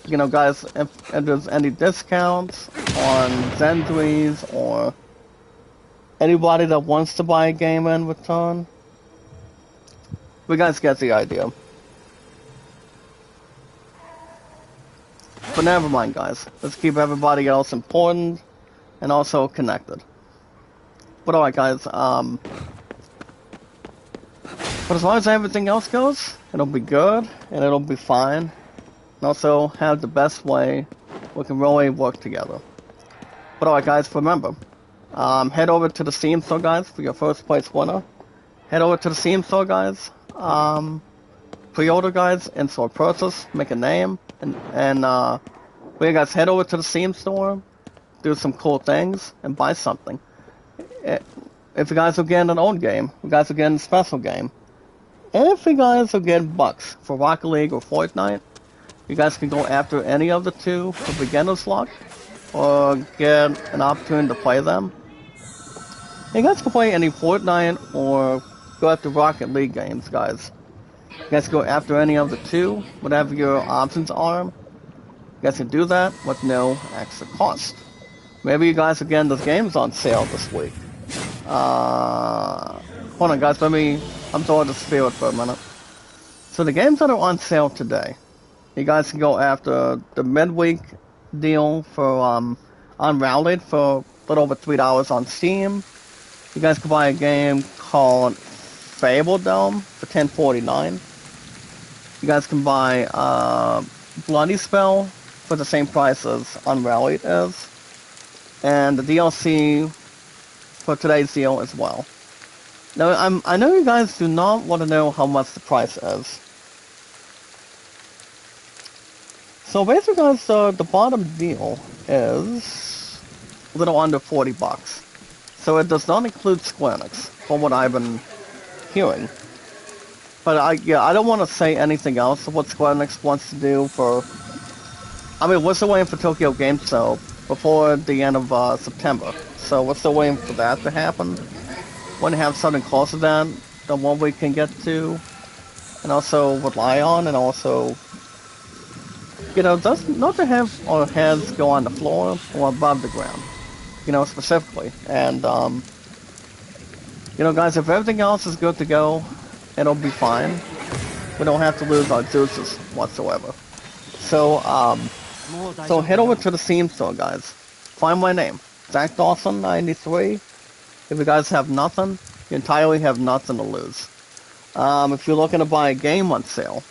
You know, guys, if there's any discounts on Zendries or anybody that wants to buy a game in return, we guys get the idea. But never mind, guys. Let's keep everybody else important and also connected. But alright, guys, but as long as everything else goes, it'll be good, and it'll be fine. And also have the best way we can really work together. But alright, guys, remember, head over to the Steam store, guys, for your first place winner. Head over to the Steam store, guys, pre-order, guys, install, purchase, make a name, and well, you guys, head over to the Steam store, do some cool things, and buy something. If you guys are getting an old game, you guys are getting a special game. If you guys are getting bucks for Rocket League or Fortnite, you guys can go after any of the 2 for beginner's luck, or get an opportunity to play them. You guys can play any Fortnite or go after Rocket League games, guys. You guys can go after any of the 2, whatever your options are. You guys can do that with no extra cost. Maybe you guys are getting those games on sale this week. Hold on, guys, I'm throwing the spirit for a minute. So the games that are on sale today, you guys can go after the midweek deal for Unrallied for a little over $3 on Steam. You guys can buy a game called Fable Dome for $10.49. You guys can buy Bloody Spell for the same price as Unrallied is. And the DLC for today's deal as well. Now, I know you guys do not want to know how much the price is. So basically, guys, the bottom deal is a little under 40 bucks. So it does not include Square Enix, from what I've been hearing. But I don't want to say anything else of what Square Enix wants to do for. I mean, we're still waiting for Tokyo Game Show before the end of September. So we're still waiting for that to happen. Want to have something closer than what we can get to, and also rely on, and also, does not to have our heads go on the floor or above the ground, specifically. And guys, if everything else is good to go, it'll be fine. We don't have to lose our juices whatsoever. So so head over to the Steam store, guys. Find my name, Zach Dawson 93. If you guys have nothing, you entirely have nothing to lose. If you're looking to buy a game on sale,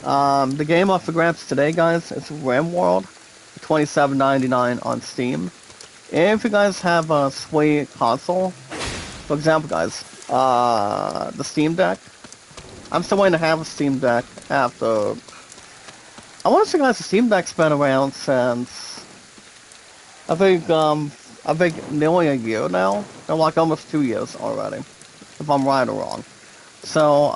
the game up for grabs today, guys, is RimWorld, $27.99 on Steam. If you guys have a sweet console, for example, guys, the Steam Deck, I'm still waiting to have a Steam Deck after. I want to say, guys, the Steam Deck's been around since I think nearly a year now. No, like almost 2 years already, if I'm right or wrong. So,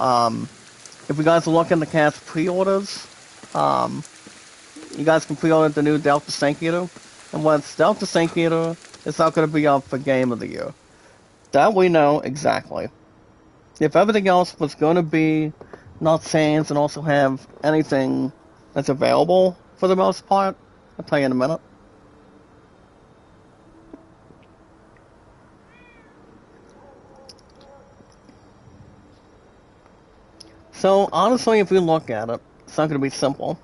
if you guys are looking to cast pre-orders, you guys can pre-order the new Delta Snake Eater. And once Delta Snake Eater, it's not going to be up for Game of the Year. That we know exactly. If everything else was going to be not sans and also have anything that's available for the most part, I'll tell you in a minute. So, honestly, if we look at it, it's not going to be simple.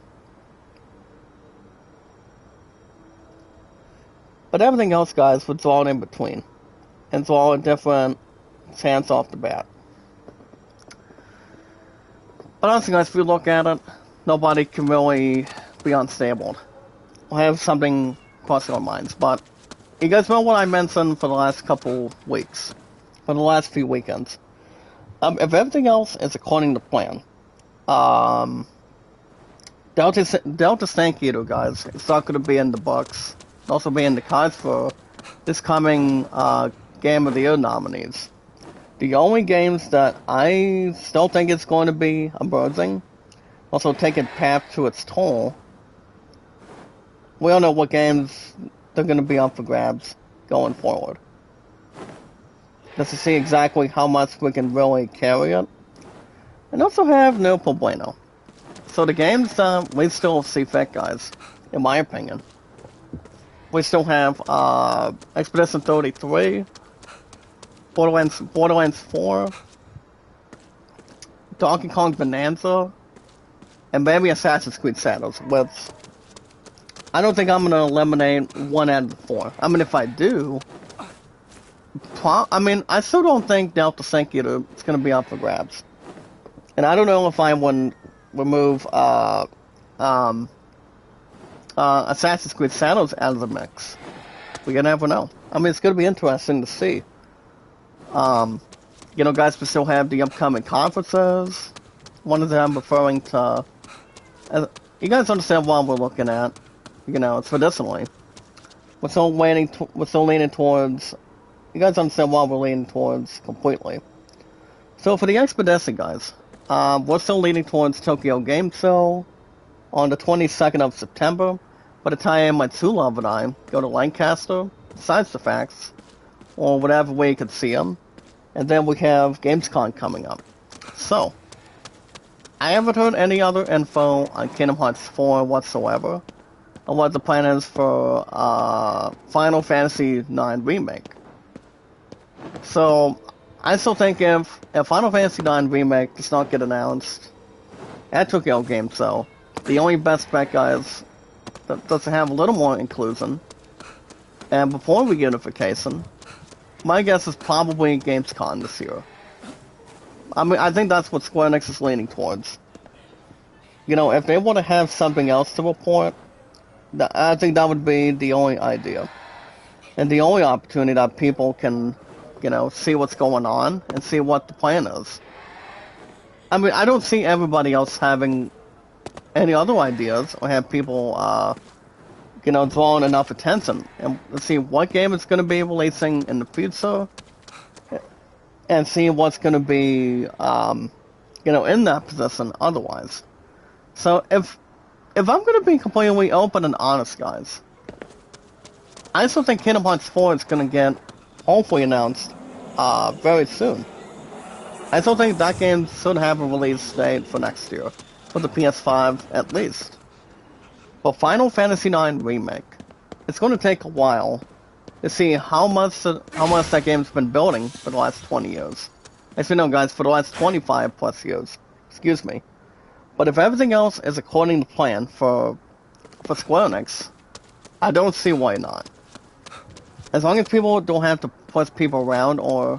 But everything else, guys, was all in between. And it's all a different chance off the bat. But honestly, guys, if we look at it, nobody can really be unstable. We'll have something crossing our minds. But you guys know what I mentioned for the last couple weeks. For the last few weekends. If everything else is according to plan, Delta Snake Eater, guys, it's not going to be in the books. It'll also be in the cards for this coming Game of the Year nominees. The only games that I still think it's going to be emerging, also taking path to its toll, we don't know what games they're going to be up for grabs going forward. Just to see exactly how much we can really carry it. And also have no problemo. So the games that we still see fit, guys, in my opinion. We still have Expedition 33, Borderlands 4, Donkey Kong Bonanza, and maybe Assassin's Creed Shadows, which I don't think I'm going to eliminate one out of the four. I mean, if I do, I still don't think Delta Snake Eater is going to be up for grabs. And I don't know if I would remove Assassin's Creed Shadows out of the mix. We never know. I mean, it's going to be interesting to see. Guys, we still have the upcoming conferences. One of them referring to. You guys understand what we're looking at. It's medicinally. We're still leaning towards. You guys understand what we're leaning towards completely. So for the Expedition, guys, we're still leaning towards Tokyo Game Show on the 22nd of September. By the time my true love and I go to Lancaster, besides the facts, or whatever way you could see them, and then we have Gamescom coming up. So, I haven't heard any other info on Kingdom Hearts 4 whatsoever, on what the plan is for Final Fantasy IX Remake. So, I still think if Final Fantasy IX Remake does not get announced at Tokyo Game Show, the only best bet, guys, that does have a little more inclusion, and before we get unification, my guess is probably Gamescom this year. I mean, I think that's what Square Enix is leaning towards. If they want to have something else to report, I think that would be the only idea. And the only opportunity that people can you know, see what's going on and see what the plan is. I mean, I don't see everybody else having any other ideas or have people, you know, drawing enough attention. And let's see what game it's going to be releasing in the future, and see what's going to be, you know, in that position otherwise. So if I'm going to be completely open and honest, guys, I still think Kingdom Hearts 4 is going to get hopefully announced very soon. I still think that game should have a release date for next year, for the PS5 at least. But Final Fantasy IX Remake, it's going to take a while to see how much that game's been building for the last 20 years. As you know, guys, for the last 25 plus years. Excuse me. But if everything else is according to plan for Square Enix, I don't see why not. As long as people don't have to push people around or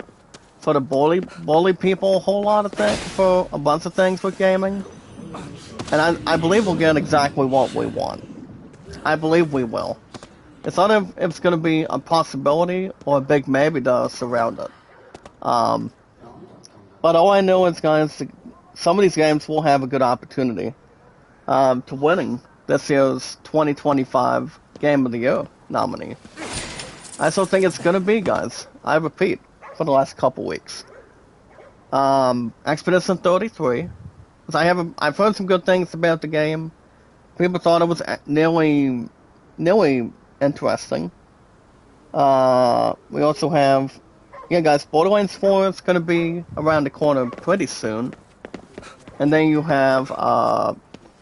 sort of bully people a whole lot of things for a bunch of things with gaming. And I believe we'll get exactly what we want. I believe we will. It's not if it's going to be a possibility or a big maybe to surround it. But all I know is, guys, some of these games will have a good opportunity to winning this year's 2025 Game of the Year nominee. I still think it's going to be, guys. I repeat, for the last couple weeks. Expedition 33. I've heard some good things about the game. People thought it was nearly interesting. We also have, yeah, guys, Borderlands 4 is going to be around the corner pretty soon. And then you have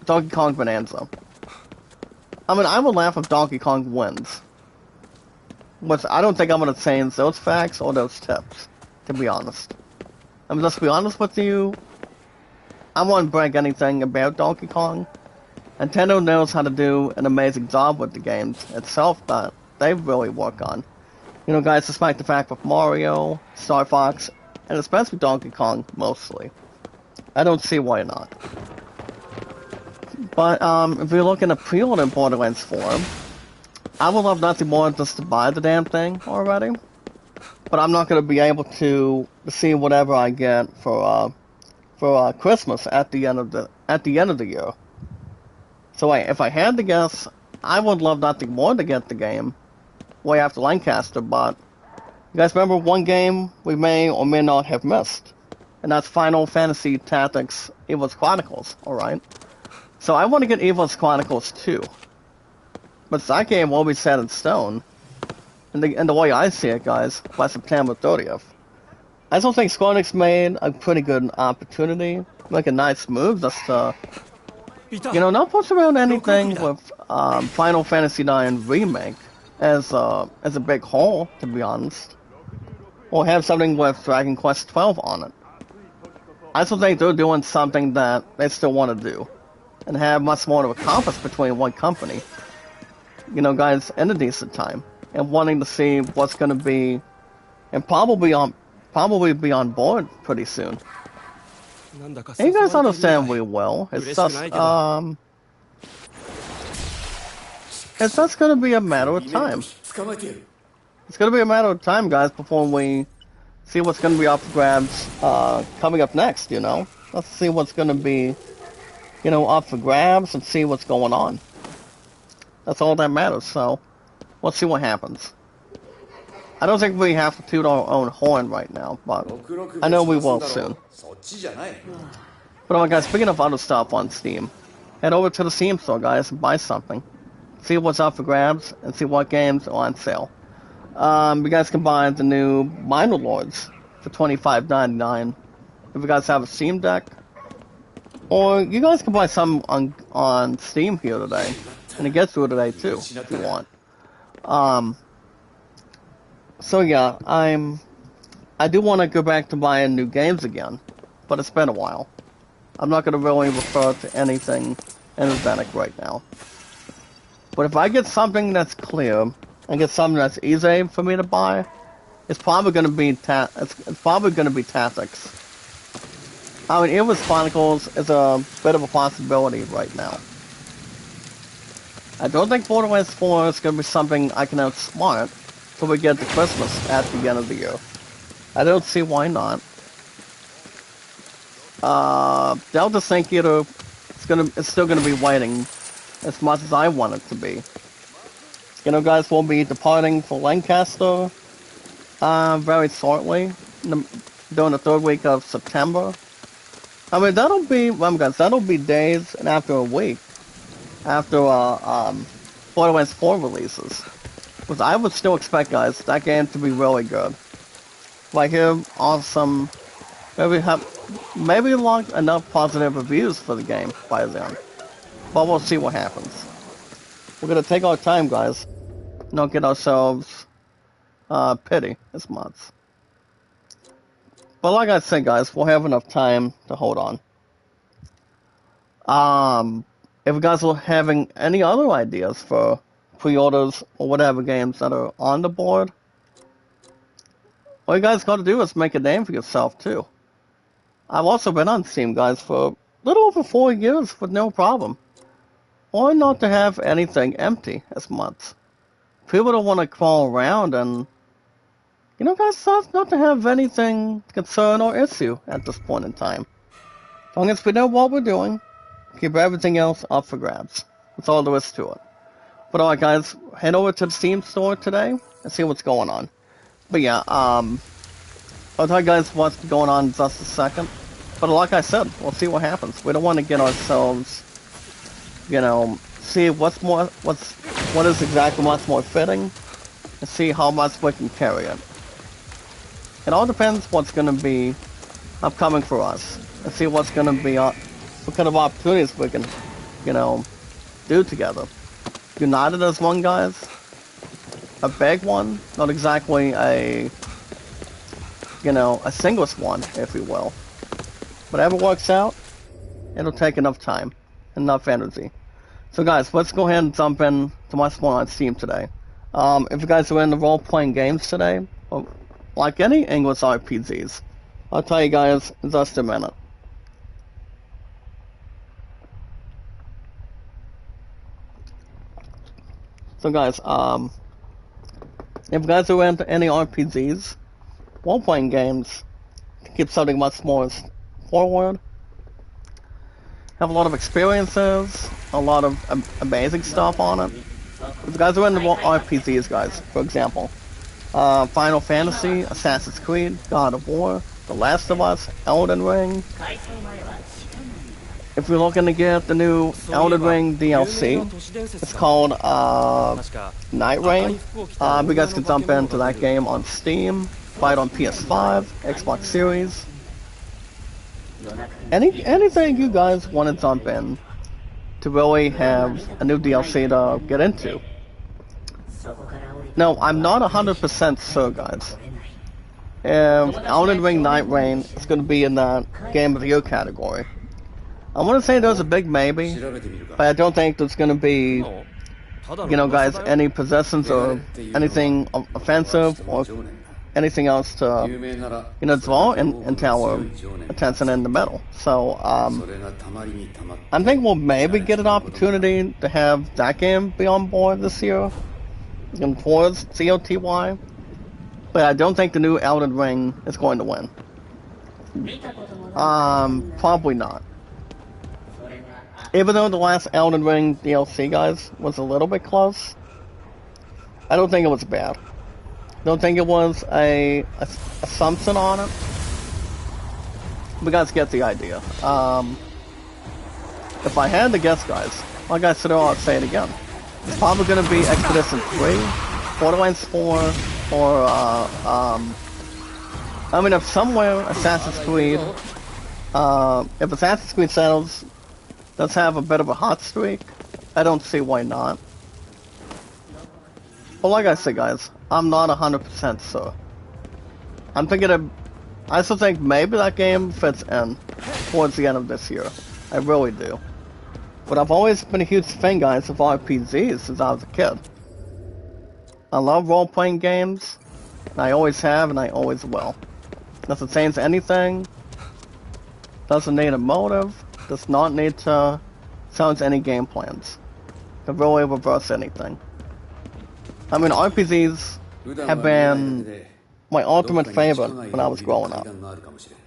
Donkey Kong Bonanza. I mean, I would laugh if Donkey Kong wins. But I don't think I'm going to change those facts or those tips, to be honest. I mean, let's be honest with you. I won't brag anything about Donkey Kong. Nintendo knows how to do an amazing job with the games itself that they really work on. You know, guys, despite the fact with Mario, Star Fox, and especially Donkey Kong, mostly. I don't see why not. But, if you're looking to pre-order Borderlands 4, I would love nothing more than just to buy the damn thing already. But I'm not going to be able to see whatever I get for Christmas at the end of the year. So if I had to guess, I would love nothing more to get the game way after Lancaster, but you guys remember one game we may or may not have missed, and that's Final Fantasy Tactics Evil's Chronicles, alright? So I want to get Evil's Chronicles 2. But that game will be set in stone, and the way I see it, guys, by September 30th. I still think Square Enix made a pretty good opportunity, like a nice move, just to, you know, not push around anything with Final Fantasy IX Remake as a big hole, to be honest, or have something with Dragon Quest XII on it. I still think they're doing something that they still want to do, and have much more to accomplish between one company. You know, guys, in a decent time, and wanting to see what's going to be, and probably be on board pretty soon. And you guys understand we will. It's just going to be a matter of time. It's going to be a matter of time, guys, before we see what's going to be up for grabs coming up next. You know, let's see what's going to be, you know, up for grabs and see what's going on. That's all that matters, so let's see what happens. I don't think we have to toot our own horn right now, but I know we will soon. But alright, guys, speaking of other stuff on Steam, head over to the Steam store, guys, and buy something. See what's up for grabs, and see what games are on sale. You guys can buy the new Minor Lords for $25.99 if you guys have a Steam Deck. Or you guys can buy some on Steam here today. And it gets through today too, if you want. So yeah, I do want to go back to buying new games again, but it's been a while. I'm not going to really refer to anything energetic right now. But if I get something that's clear, and get something that's easy for me to buy, it's probably going to be it's probably going to be Tactics. I mean, Evil's Chronicles is a bit of a possibility right now. I don't think Borderlands 4 is going to be something I can outsmart till we get to Christmas at the end of the year. I don't see why not. They'll just think it's still gonna be waiting as much as I want it to be. You know, guys, we'll be departing for Lancaster very shortly, during the 3rd week of September. I mean, that'll be days and after a week after Borderlands 4 releases. Because I would still expect, guys, that game to be really good. Like, hear awesome, maybe like enough positive reviews for the game by then. But we'll see what happens. We're gonna take our time, guys. Not get ourselves pity as much. But like I said, guys, we'll have enough time to hold on. If you guys are having any other ideas for pre-orders or whatever games that are on the board, all you guys gotta do is make a name for yourself, too. I've also been on Steam, guys, for a little over 4 years with no problem. Or not to have anything empty as much. People don't want to crawl around and, you know, guys, not to have anything concern or issue at this point in time. As long as we know what we're doing, keep everything else up for grabs. That's all there is to it. But alright, guys, head over to the Steam store today and see what's going on. But yeah, I'll tell you guys what's going on in just a second. But like I said, we'll see what happens. We don't want to get ourselves, you know, see what is exactly much more fitting, and see how much we can carry it. It all depends what's going to be upcoming for us, and see what's going to be, what kind of opportunities we can, you know, do together. United as one, guys. A big one, not exactly a, you know, a singles one, if you will. Whatever works out, it'll take enough time, enough energy. So guys, let's go ahead and jump in to my spawn on Steam today. If you guys are into role-playing games today, or like any English RPGs, I'll tell you guys in just a minute. So guys, if you guys are into any RPGs, role-playing games, to keep something much more forward, have a lot of experiences, a lot of amazing stuff on it. If you guys are into RPGs, guys, for example, Final Fantasy, Assassin's Creed, God of War, The Last of Us, Elden Ring. If you're looking to get the new Elden Ring DLC, it's called Night Rain. You guys can jump into that game on Steam, buy it on PS5, Xbox Series. Anything you guys want to jump in to really have a new DLC to get into. No, I'm not 100% sure, guys, if Elden Ring Night Rain is going to be in that Game of the Year category. I want to say there's a big maybe, but I don't think there's going to be, you know, guys, any possessions or anything offensive or anything else to, you know, draw into our attention in the middle. So, I think we'll maybe get an opportunity to have that game be on board this year, and towards COTY, but I don't think the new Elden Ring is going to win. Probably not. Even though the last Elden Ring DLC, guys, was a little bit close, I don't think it was bad. Don't think it was a assumption on it. You guys get the idea. If I had to guess, guys, like I said, I'll say it again. It's probably going to be Expedition 3, Borderlands 4, or, I mean, if somewhere Assassin's Creed, if Assassin's Creed settles, does have a bit of a hot streak, I don't see why not. But like I said, guys, I'm not 100% sure. I'm thinking I still think maybe that game fits in towards the end of this year. I really do. But I've always been a huge fan, guys, of RPGs since I was a kid. I love role-playing games, and I always have, and I always will. Doesn't change anything. Doesn't need a motive. Does not need to change any game plans. To really reverse anything. I mean, RPGs have been my ultimate favorite when I was growing up.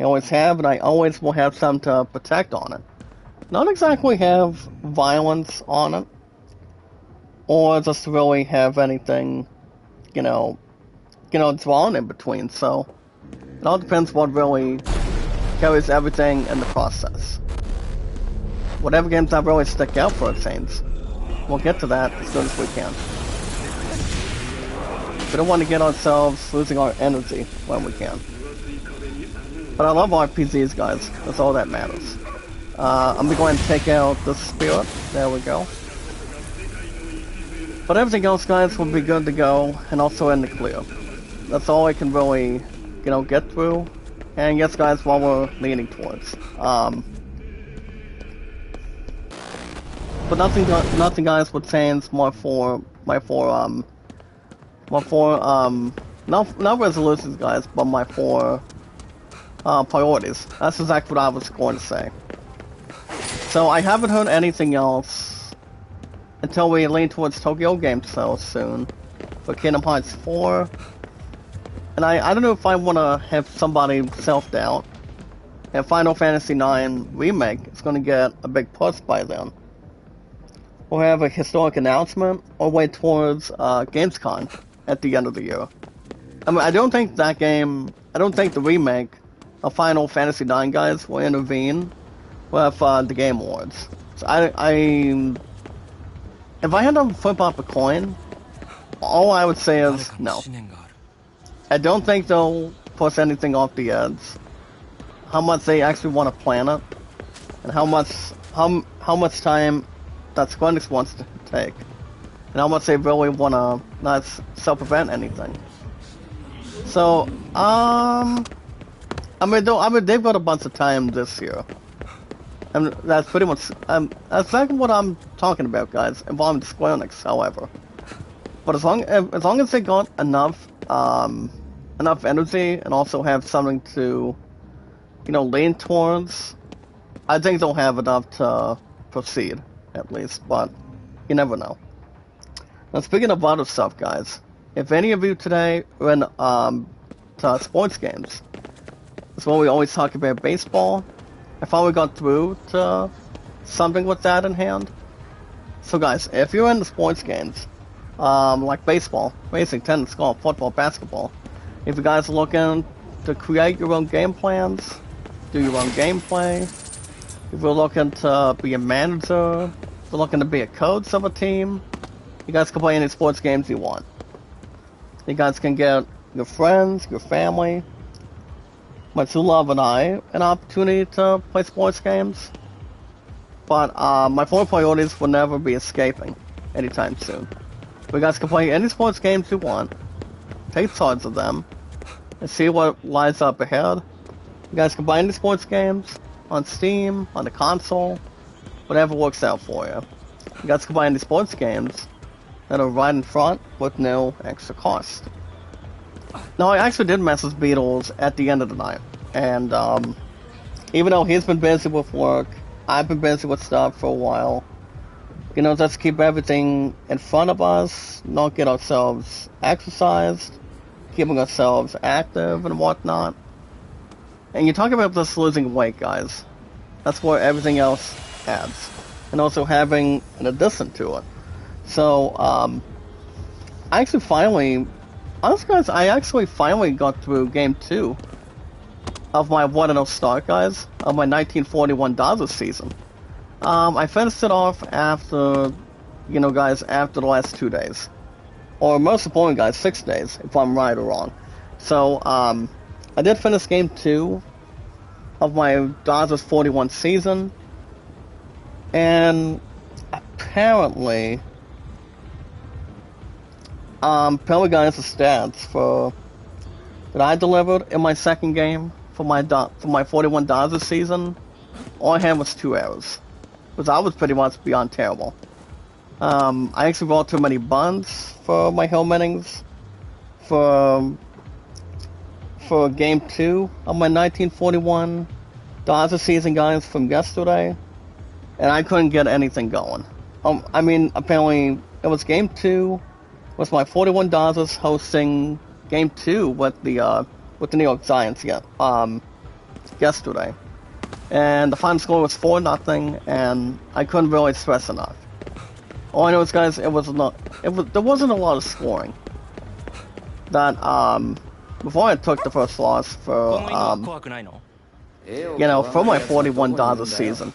I always have, and I always will have something to protect on it. Not exactly have violence on it, or just really have anything, drawn in between. So it all depends what really carries everything in the process. Whatever games that really stick out for it seems. We'll get to that as soon as we can. We don't want to get ourselves losing our energy when we can. But I love RPGs, guys. That's all that matters. I'm going to take out the spirit. There we go. But everything else, guys, will be good to go, and also in the clear. That's all I can really, get through. And yes, guys, what we're leaning towards. But nothing, guys, would change not resolutions, guys, but my 4 priorities. That's exactly what I was going to say. So I haven't heard anything else until we lean towards Tokyo Game Show soon for Kingdom Hearts 4. And I don't know if I want to have somebody self-doubt. And Final Fantasy IX Remake is going to get a big push by then. Or have a historic announcement, or wait towards Gamescom at the end of the year. I mean, I don't think the remake of Final Fantasy IX, guys, will intervene with the Game Awards. So if I had to flip up a coin, all I would say is no. I don't think they'll push anything off the edge. How much they actually want to plan it, and how much time that Square Enix wants to take, and how much they really want to not self-prevent anything. So, they've got a bunch of time this year, and that's pretty much that's exactly what I'm talking about, guys, involving Square Enix. However, but as long as they got enough energy and also have something to, lean towards, I think they'll have enough to proceed. At least, but you never know. Now, speaking of other stuff, guys, if any of you today are in to sports games, that's what we always talk about, baseball. I finally got through to something with that in hand. So, guys, if you're into sports games, like baseball, racing, tennis, golf, football, basketball, if you guys are looking to create your own game plans, do your own gameplay, if you're looking to be a manager, if you're looking to be a coach of a team, you guys can play any sports games you want. You guys can get your friends, your family, my true love and I, an opportunity to play sports games. But my 4 priorities will never be escaping anytime soon. You guys can play any sports games you want, take charge of them, and see what lies up ahead. You guys can buy any sports games on Steam, on the console, whatever works out for you. You guys can buy any sports games that are right in front with no extra cost. Now, I actually did mess with Beatles at the end of the night, and even though he's been busy with work, I've been busy with stuff for a while. Just keep everything in front of us, not get ourselves exercised, keeping ourselves active and whatnot. And you talk about this losing weight, guys. That's where everything else adds. And also having an addition to it. So, I actually finally got through Game 2 of my 1-0 start, guys, of my 1941 Dodgers season. I finished it off after, after the last 2 days. Or most importantly, guys, 6 days, if I'm right or wrong. So, I did finish Game 2 of my Dodgers 41 season, and apparently, guys, the stats that I delivered in my second game for my 41 Dodgers season, all I had was 2 errors, because I was pretty much beyond terrible. I actually rolled too many bunts for my home innings for Game 2 of my 1941 Dodgers season, guys, from yesterday, and I couldn't get anything going. Apparently it was Game 2, was my 41 Dodgers hosting game 2 with the New York Giants yesterday, and the final score was 4-0, and I couldn't really stress enough. All I know is, guys, there wasn't a lot of scoring. That before I took the first loss for for my 41 Dodgers season.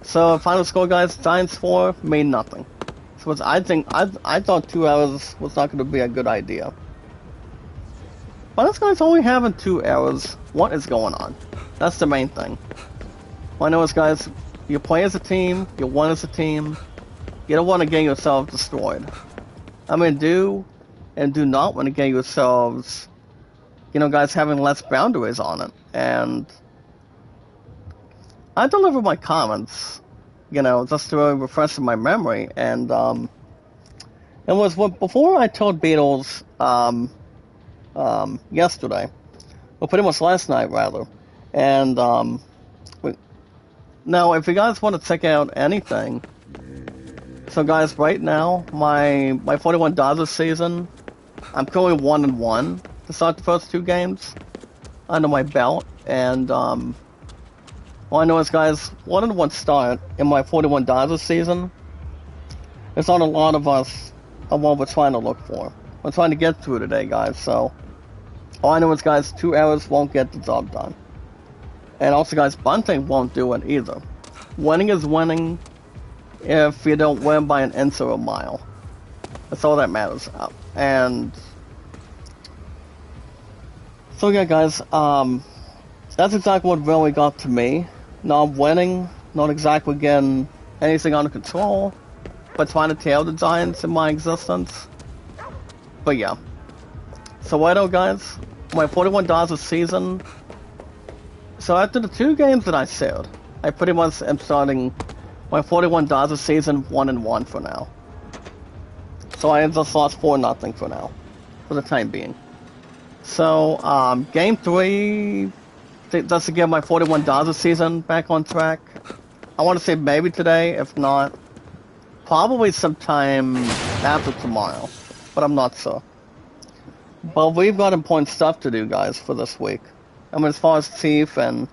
So final score, guys, Giants 4, me nothing. So I thought 2 hours was not going to be a good idea. But this guy's only having 2 hours. What is going on? That's the main thing. All I know is, guys, you play as a team, you win as a team. You don't want to get yourself destroyed. I mean, do not want to get yourselves, guys, having less boundaries on it. And I delivered my comments, just to refresh my memory. And it was before I told Beatles yesterday, or pretty much last night rather. And now, if you guys want to check out anything, so guys, right now my 41 Dodgers season, I'm currently 1-1 to start the first 2 games under my belt, and all I know is, guys, 1-1 start in my 41 Dodgers season. There's not a lot of us of what we're trying to look for. We're trying to get through today, guys. So all I know is, guys, 2 hours won't get the job done, and also, guys, bunting won't do it either. Winning is winning if you don't win by an inch or a mile. That's all that matters. And so yeah, guys, that's exactly what really got to me. Not winning, not exactly getting anything under control, but trying to tail the Giants in my existence. But yeah. So right now, guys, my 41 Dodgers season. So after the 2 games that I said, I pretty much am starting my 41 Dodgers season 1-1 for now. So I just lost 4-0 for now, for the time being. So game 3, just to get my 41 Dodgers season back on track. I want to say maybe today, if not, probably sometime after tomorrow, but I'm not sure. But we've got important stuff to do, guys, for this week. I mean, as far as Chief and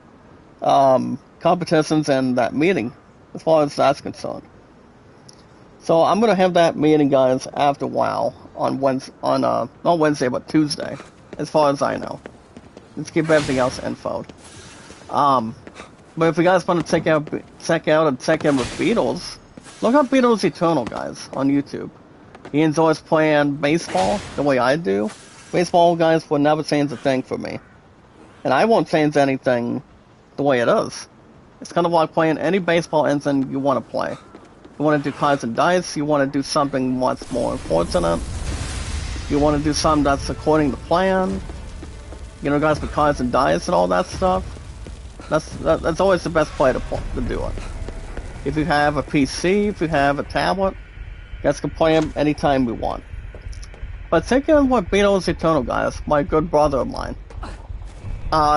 competitions and that meeting, as far as that's concerned. So I'm gonna have that meeting, guys, after WoW on Wednesday, not Wednesday, but Tuesday, as far as I know. Let's keep everything else infoed. But if you guys want to check out and check in with Beatles, look up Beatles Eternal, guys, on YouTube. He enjoys playing baseball the way I do. Baseball, guys, will never change a thing for me, and I won't change anything the way it is. It's kind of like playing any baseball engine you want to play. You want to do cards and dice, you want to do something much more unfortunate, you want to do something that's according to plan, guys, with cards and dice and all that stuff. That's always the best way to do it. If you have a PC, if you have a tablet, you guys can play them anytime we want. But take in what Beatles Eternal, guys, my good brother of mine.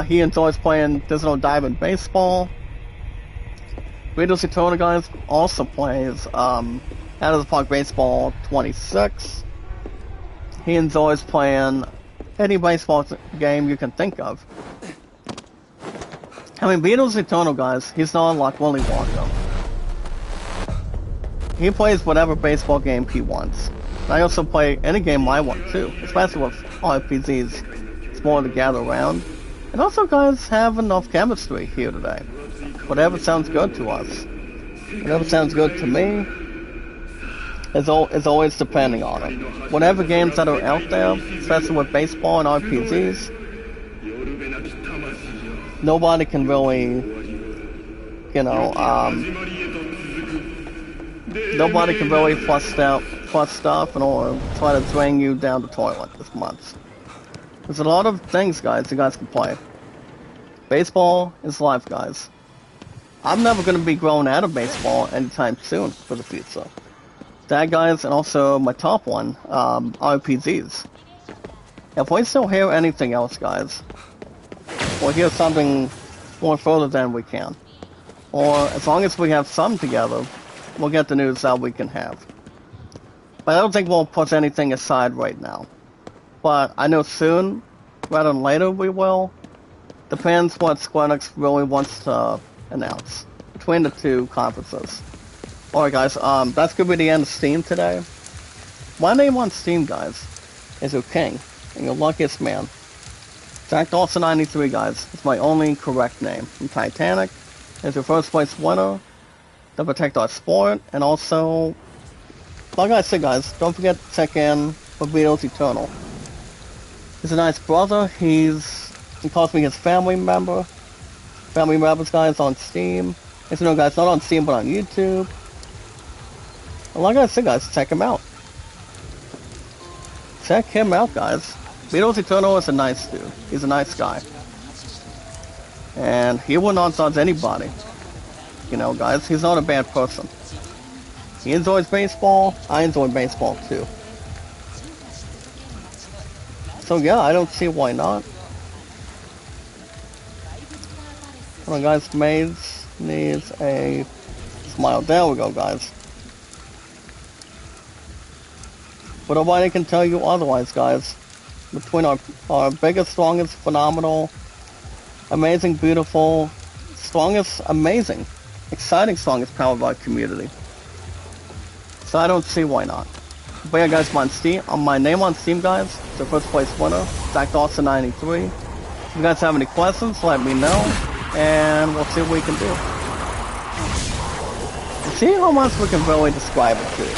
He enjoys playing Digital Diamond Baseball. Beatles Eternal, guys, also plays Out of the Park Baseball 26. He enjoys playing any baseball game you can think of. I mean, Beatles Eternal, guys, he's not like Willy Wonka. He plays whatever baseball game he wants. And I also play any game I want too, especially with RPGs. It's more to gather around. And also, guys, have enough chemistry here today. Whatever sounds good to us. Whatever sounds good to me is always depending on it. Whatever games that are out there, especially with baseball and RPGs, nobody can really, nobody can really fuss stuff or try to drain you down the toilet this month. There's a lot of things, guys, you guys can play. Baseball is life, guys. I'm never going to be growing out of baseball anytime soon for the future. That, guys, and also my top one, RPGs. If we still hear anything else, guys, we'll hear something more further than we can. Or as long as we have some together, we'll get the news that we can have. But I don't think we'll put anything aside right now. but I know soon, rather than later, we will. Depends what Square Enix really wants to announce between the two conferences. Alright guys, that's gonna be the end of Steam today. My name on Steam, guys, is your king, and your luckiest man. Jack Dawson 93, guys, is my only correct name. I'm Titanic, is your first place winner, the Protect Sport, and also, like I said, guys, don't forget to check in for Beatles Eternal. He's a nice brother, he calls me his family member. Family members, guys, on Steam. As you know, guys, not on Steam, but on YouTube. And like I said, guys, check him out. Check him out, guys. Beatles Eternal is a nice dude. He's a nice guy. And he will not judge anybody. You know, guys, he's not a bad person. He enjoys baseball. I enjoy baseball, too. So, yeah, I don't see why not. Hold on, guys. Maids needs a smile. There we go, guys. But nobody can tell you otherwise, guys. Between our biggest, strongest, phenomenal, amazing, beautiful, strongest, amazing, exciting, strongest power of our community. So I don't see why not. But yeah, guys, my name on Steam, guys, is the first place winner, Jack Dawson 93. If you guys have any questions, let me know, and we'll see what we can do. And see how much we can really describe it to you.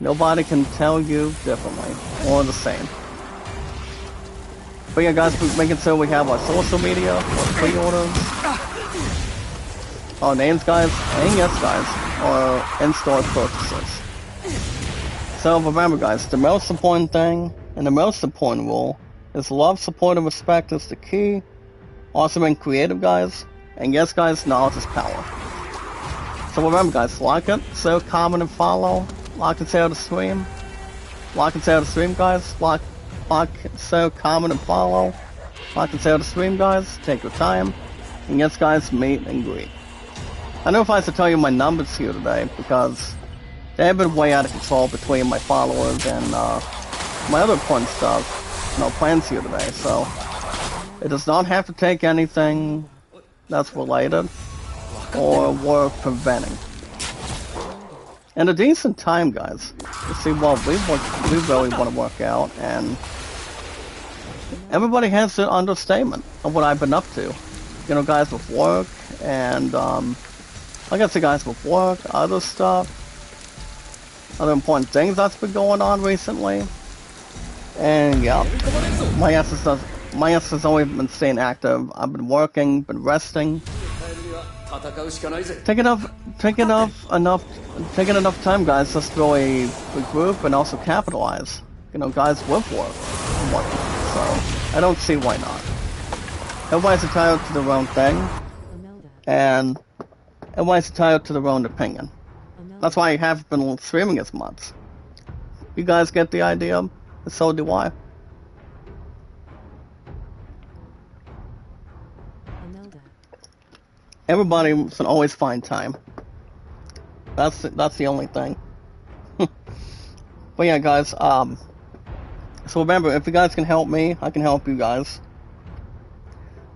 Nobody can tell you differently, or the same. But yeah, guys, we're making sure we have our social media, our pre-orders, our names, guys, and yes, guys, our in-store purchases. So remember, guys, the most important thing, and the most important rule, is love, support, and respect is the key. Also being creative, guys, and yes, guys, knowledge is power. So remember, guys, like it, so comment, and follow. Like and share the stream. Like and share the stream, guys. Like, share, comment, and follow. Like and share the stream, guys. Take your time. And yes, guys, meet and greet. I know if I should tell you my numbers here today, because they have been way out of control between my followers and my other important stuff. No plans here today, so it does not have to take anything that's related or worth preventing. And a decent time, guys. You see, well, we really want to work out, and everybody has their understatement of what I've been up to. You know, guys with work, and, like I said, guys with work, other stuff, other important things that's been going on recently. And, yeah, my ass has always been staying active. I've been working, been resting. Taking enough time, guys, just to really regroup and also capitalize. You know, guys with work and whatnot. So I don't see why not. Everybody's entitled to their own thing, and everybody's entitled to their own opinion. That's why I haven't been streaming as much. You guys get the idea, and so do I. Everybody can always find time. That's the only thing. But yeah, guys, so remember, if you guys can help me, I can help you guys.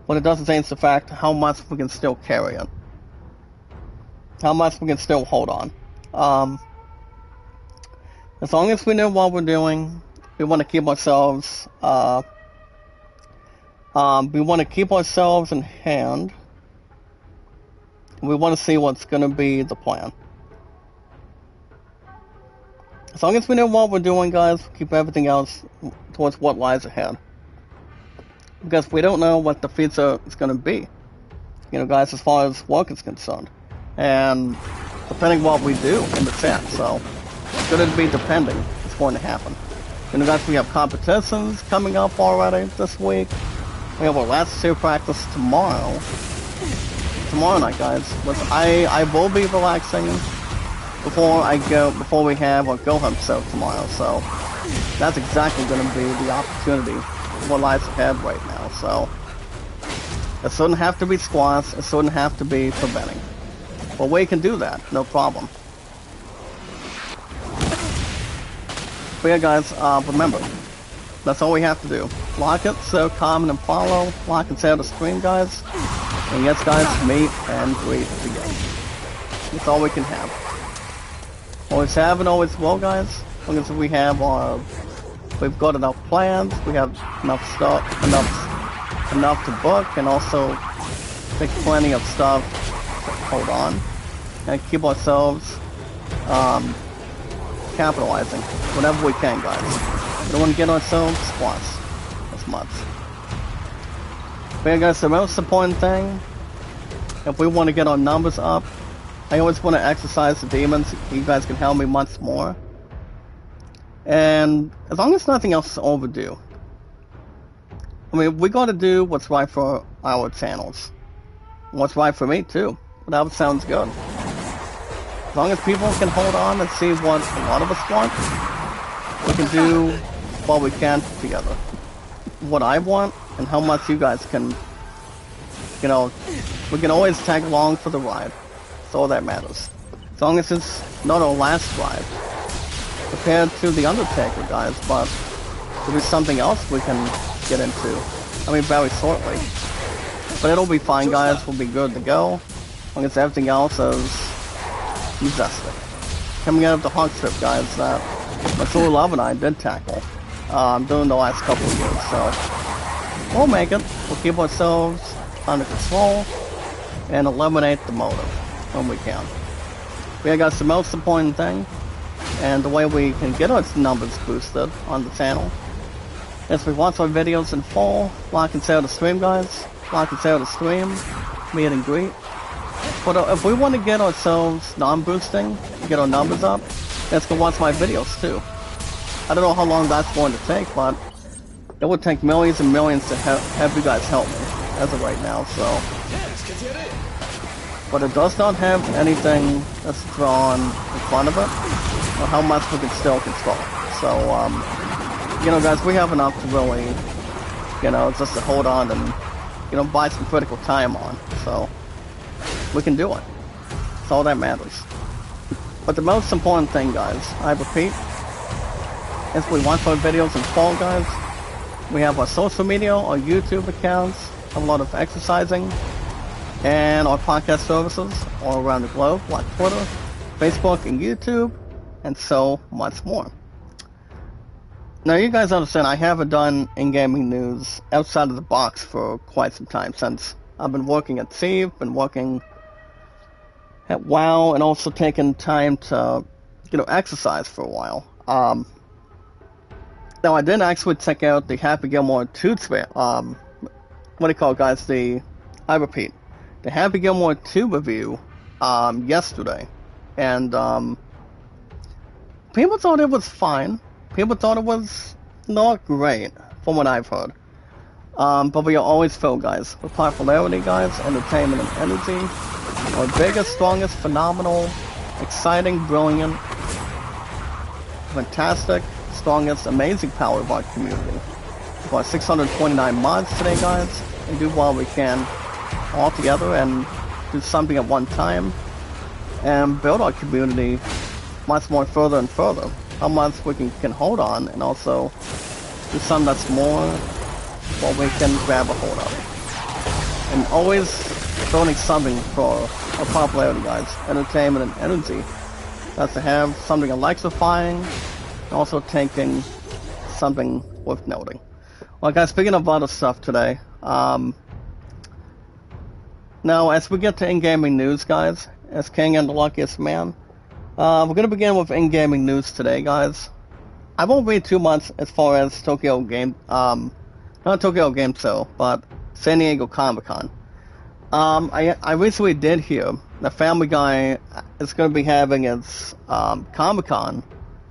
But it doesn't change the fact how much we can still carry it. How much we can still hold on. As long as we know what we're doing, we want to keep ourselves, in hand. We want to see what's going to be the plan. As long as we know what we're doing, guys, keep everything else towards what lies ahead. Because we don't know what the future is going to be. You know, guys, as far as work is concerned. And depending what we do in the chat, so it's going to be depending what's going to happen. You know, guys, we have competitions coming up already this week. We have our last two practice tomorrow night, guys. Which I will be relaxing before we have our Go Home show tomorrow. So that's exactly going to be the opportunity of what lies ahead right now. So it shouldn't have to be squats. It shouldn't have to be preventing. But we can do that, no problem. But yeah, guys, remember, that's all we have to do. Like it, so comment and follow. Like and share the stream, guys. And yes, guys, meet and greet together. That's all we can have. Always have and always will, guys. As long as we have we've got enough plans, we have enough stuff, enough to book, and also take plenty of stuff to hold on and keep ourselves capitalizing whenever we can, guys. We don't want to get ourselves squats as much. But yeah, guys, the most important thing, if we want to get our numbers up, I always want to exercise the demons. You guys can help me much more. And as long as nothing else is overdue, I mean, we got to do what's right for our channels. What's right for me, too. That sounds good. As long as people can hold on and see what a lot of us want, we can do what we can together. What I want and how much you guys can, you know, we can always tag along for the ride. That's all that matters. As long as it's not our last ride. Compared to the Undertaker, guys, but there'll be something else we can get into. I mean, very shortly. But it'll be fine, guys. We'll be good to go. As long as everything else is majestic. Coming out of the hog trip, guys, that my Soul Love and I did tackle during the last couple of years, so we'll make it. We'll keep ourselves under control and eliminate the motive when we can. We got the most important thing, and the way we can get our numbers boosted on the channel is we watch our videos in full, like and share the stream, guys, like and share the stream, meet and greet. But if we want to get ourselves non-boosting, get our numbers up, let's go watch my videos too. I don't know how long that's going to take, but it would take millions and millions to have you guys help me as of right now, so. But it does not have anything that's drawn in front of it, or how much we can still control. So, you know, guys, we have enough to really, you know, just to hold on and, you know, buy some critical time on. So, we can do it. That's all that matters. But the most important thing, guys, I repeat, is we watch our videos in full, guys. We have our social media, our YouTube accounts, a lot of exercising, and our podcast services all around the globe, like Twitter, Facebook, and YouTube, and so much more. Now, you guys understand, I haven't done in-gaming news outside of the box for quite some time, since I've been working at Steve, been working at WoW, and also taking time to, you know, exercise for a while. Now, I did actually check out the Happy Gilmore 2 what do you call it, guys? I repeat, the Happy Gilmore 2 review yesterday, and people thought it was fine. People thought it was not great, from what I've heard. But we are always filled, guys, with popularity, guys, entertainment and energy. Our biggest, strongest, phenomenal, exciting, brilliant, fantastic, strongest, amazing power of our community. About 629 mods today, guys, and do what we can all together and do something at one time and build our community much more further and further. How much we can hold on, and also do something that's more what we can grab a hold of. And always building something for our popularity, guys, entertainment and energy. That's to have something electrifying, and also taking something worth noting. Well, guys, speaking of other stuff today, now as we get to in-gaming news, guys, as King and the Luckiest Man, we're going to begin with in-gaming news today, guys. I won't read too much as far as Tokyo Game, not Tokyo Game Show, but San Diego Comic-Con. I recently did hear that Family Guy is going to be having its Comic-Con,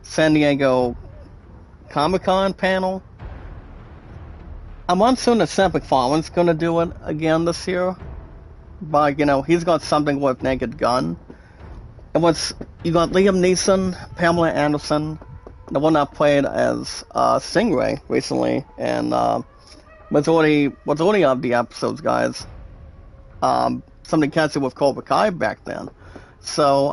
San Diego Comic-Con panel. I'm uncertain if Epic Fallen's going to do it again this year, but, you know, he's got something with Naked Gun. And you got Liam Neeson, Pamela Anderson, the one that played as Stingray recently, and majority of the episodes, guys, something catchy with Cobra Kai back then. So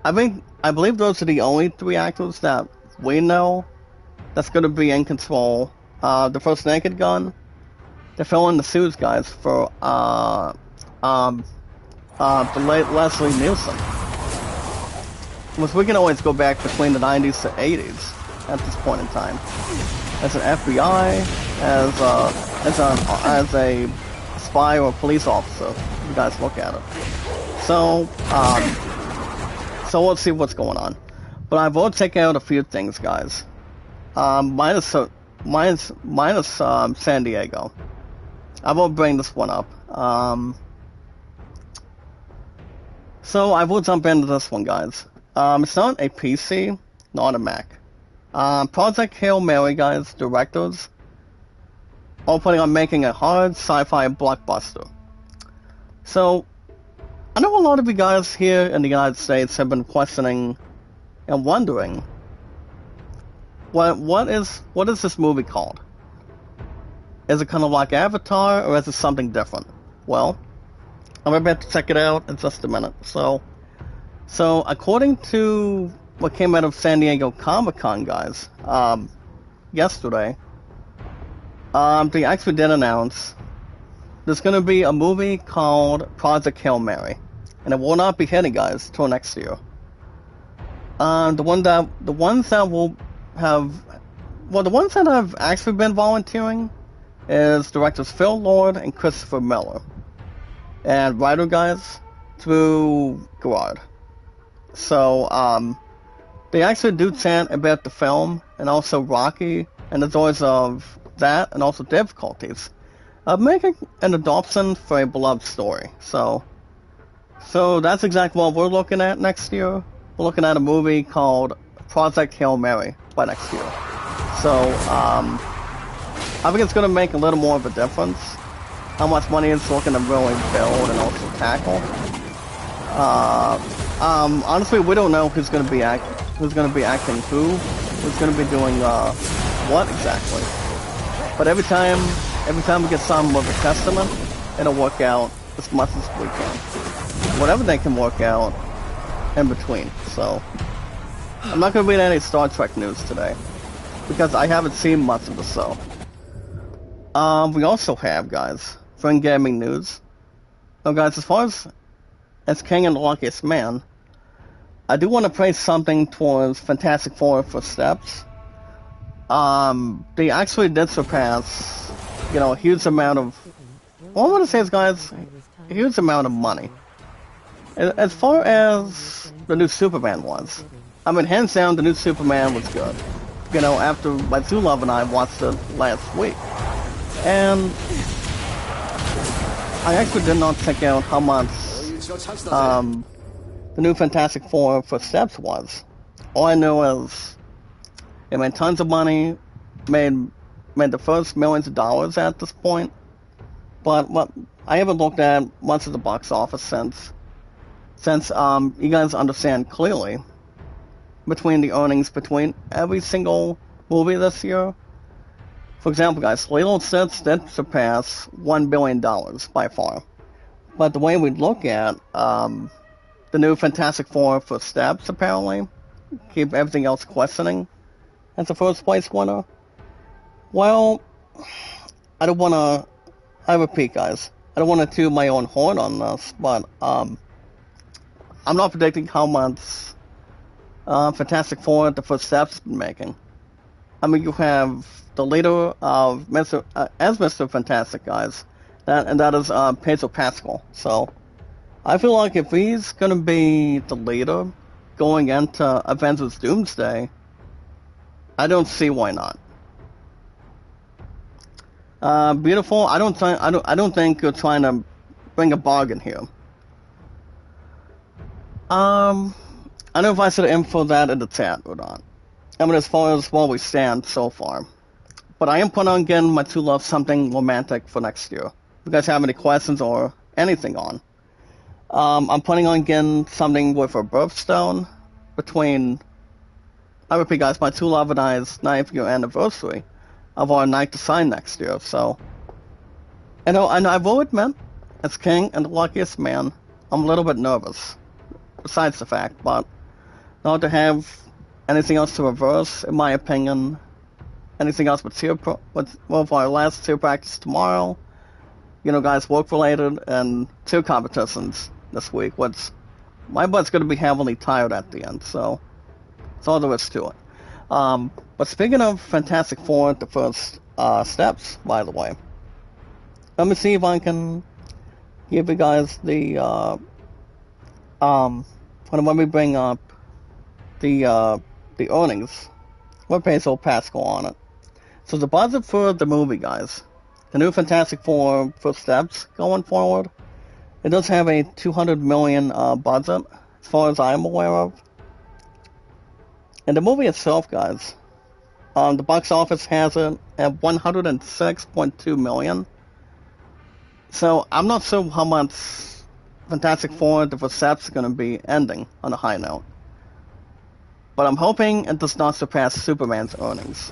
I believe those are the only three actors that we know that's going to be in control. The first Naked Gun, they're filling the suits, guys, for the late Leslie Nielsen. Which we can always go back between the 90s to 80s at this point in time. As an FBI, as a spy or police officer, you guys look at it. So, so let's see what's going on. But I will take out a few things, guys. Minus San Diego. I will bring this one up. So I will jump into this one, guys. It's not a PC, not a Mac. Project Hail Mary, guys, directors, all planning on making a hard sci-fi blockbuster. So, I know a lot of you guys here in the United States have been questioning and wondering, what is this movie called? Is it kind of like Avatar, or is it something different? Well, I'm about to check it out in just a minute. So according to what came out of San Diego Comic-Con, guys, yesterday, they actually did announce there's going to be a movie called Project Hail Mary, and it will not be hitting, guys, till next year. The ones that have actually been volunteering is directors Phil Lord and Christopher Miller, and writer, guys, Drew Gerard. So, they actually do chat about the film, and also Rocky, and the joys of that, and also difficulties of making an adoption for a beloved story. So that's exactly what we're looking at next year. We're looking at a movie called Project Hail Mary by next year. So, I think it's going to make a little more of a difference how much money it's looking to really build and also tackle. Honestly, we don't know who's going to be acting who's going to be doing what exactly. But every time we get some of a testament, it'll work out as much as we can. Whatever they can work out in between. So I'm not going to read any Star Trek news today because I haven't seen much of the show. We also have, guys, friend gaming news. So, guys, as far as King and the Luckiest Man, I do want to praise something towards Fantastic Four Footsteps. They actually did surpass, a huge amount of, all I want to say is, guys, a huge amount of money. As far as the new Superman was, I mean, hands down, the new Superman was good. After my Zoo Love and I watched it last week. And I actually did not check out how much the new Fantastic Four Footsteps was. All I know is it made tons of money, made the first millions of dollars at this point. But what I haven't looked at much of the box office since you guys understand clearly between the earnings between every single movie this year. For example, guys, Lilo & Stitch did surpass $1 billion by far. But the way we look at the new Fantastic Four Footsteps, apparently, keep everything else questioning as the first place winner. Well, I repeat, guys, I don't want to toot my own horn on this, but I'm not predicting how much Fantastic Four The Footsteps has been making. I mean, you have the leader of Mr. Fantastic, guys, and that is Pedro Pascal. So I feel like if he's gonna be the leader going into Avengers Doomsday, I don't see why not. Beautiful. I don't think you're trying to bring a bargain here. I don't know if I should info that in the chat or not. I mean, as far as where we stand so far. But I am planning on getting my Two Love something romantic for next year. If you guys have any questions or anything on. I'm planning on getting something with a birthstone between, I repeat, guys, my Two Love and I's 9th year anniversary of our night to sign next year. So, and I will admit, as King and the Luckiest Man, I'm a little bit nervous. Besides the fact, but not to have anything else to reverse, in my opinion. Anything else but with our last tier practice tomorrow. You know, guys, work-related, and tier competitions this week, which my butt's going to be heavily tired at the end, so that's all there is to it. But speaking of Fantastic Four, the first steps, by the way, let me see if I can give you guys the, when we bring up the earnings, what pays old Pascal on it. So the budget for the movie, guys, the new Fantastic Four first steps going forward, it does have a $200 million budget, as far as I'm aware of. And the movie itself, guys, the box office has it at $106.2 million. So I'm not sure how much Fantastic Four, the first steps, are going to be ending on a high note. But I'm hoping it does not surpass Superman's earnings.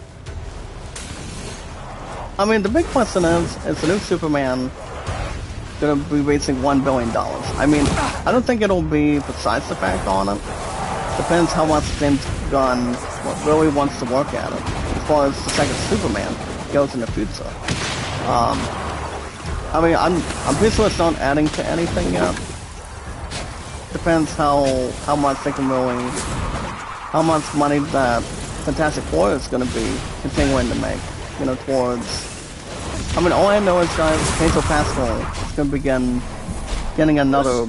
I mean, the big question is the new Superman going to be reaching $1 billion? I mean, I don't think it'll be precise effect on it. Depends how much James Gunn really wants to work at it, as far as the second Superman goes in the future. I mean, I'm pretty sure it's not adding to anything yet. Depends how much they can really, how much money that Fantastic Four is going to be continuing to make, you know, towards. I mean, all I know is, guys, Pedro Pascal is going to begin getting another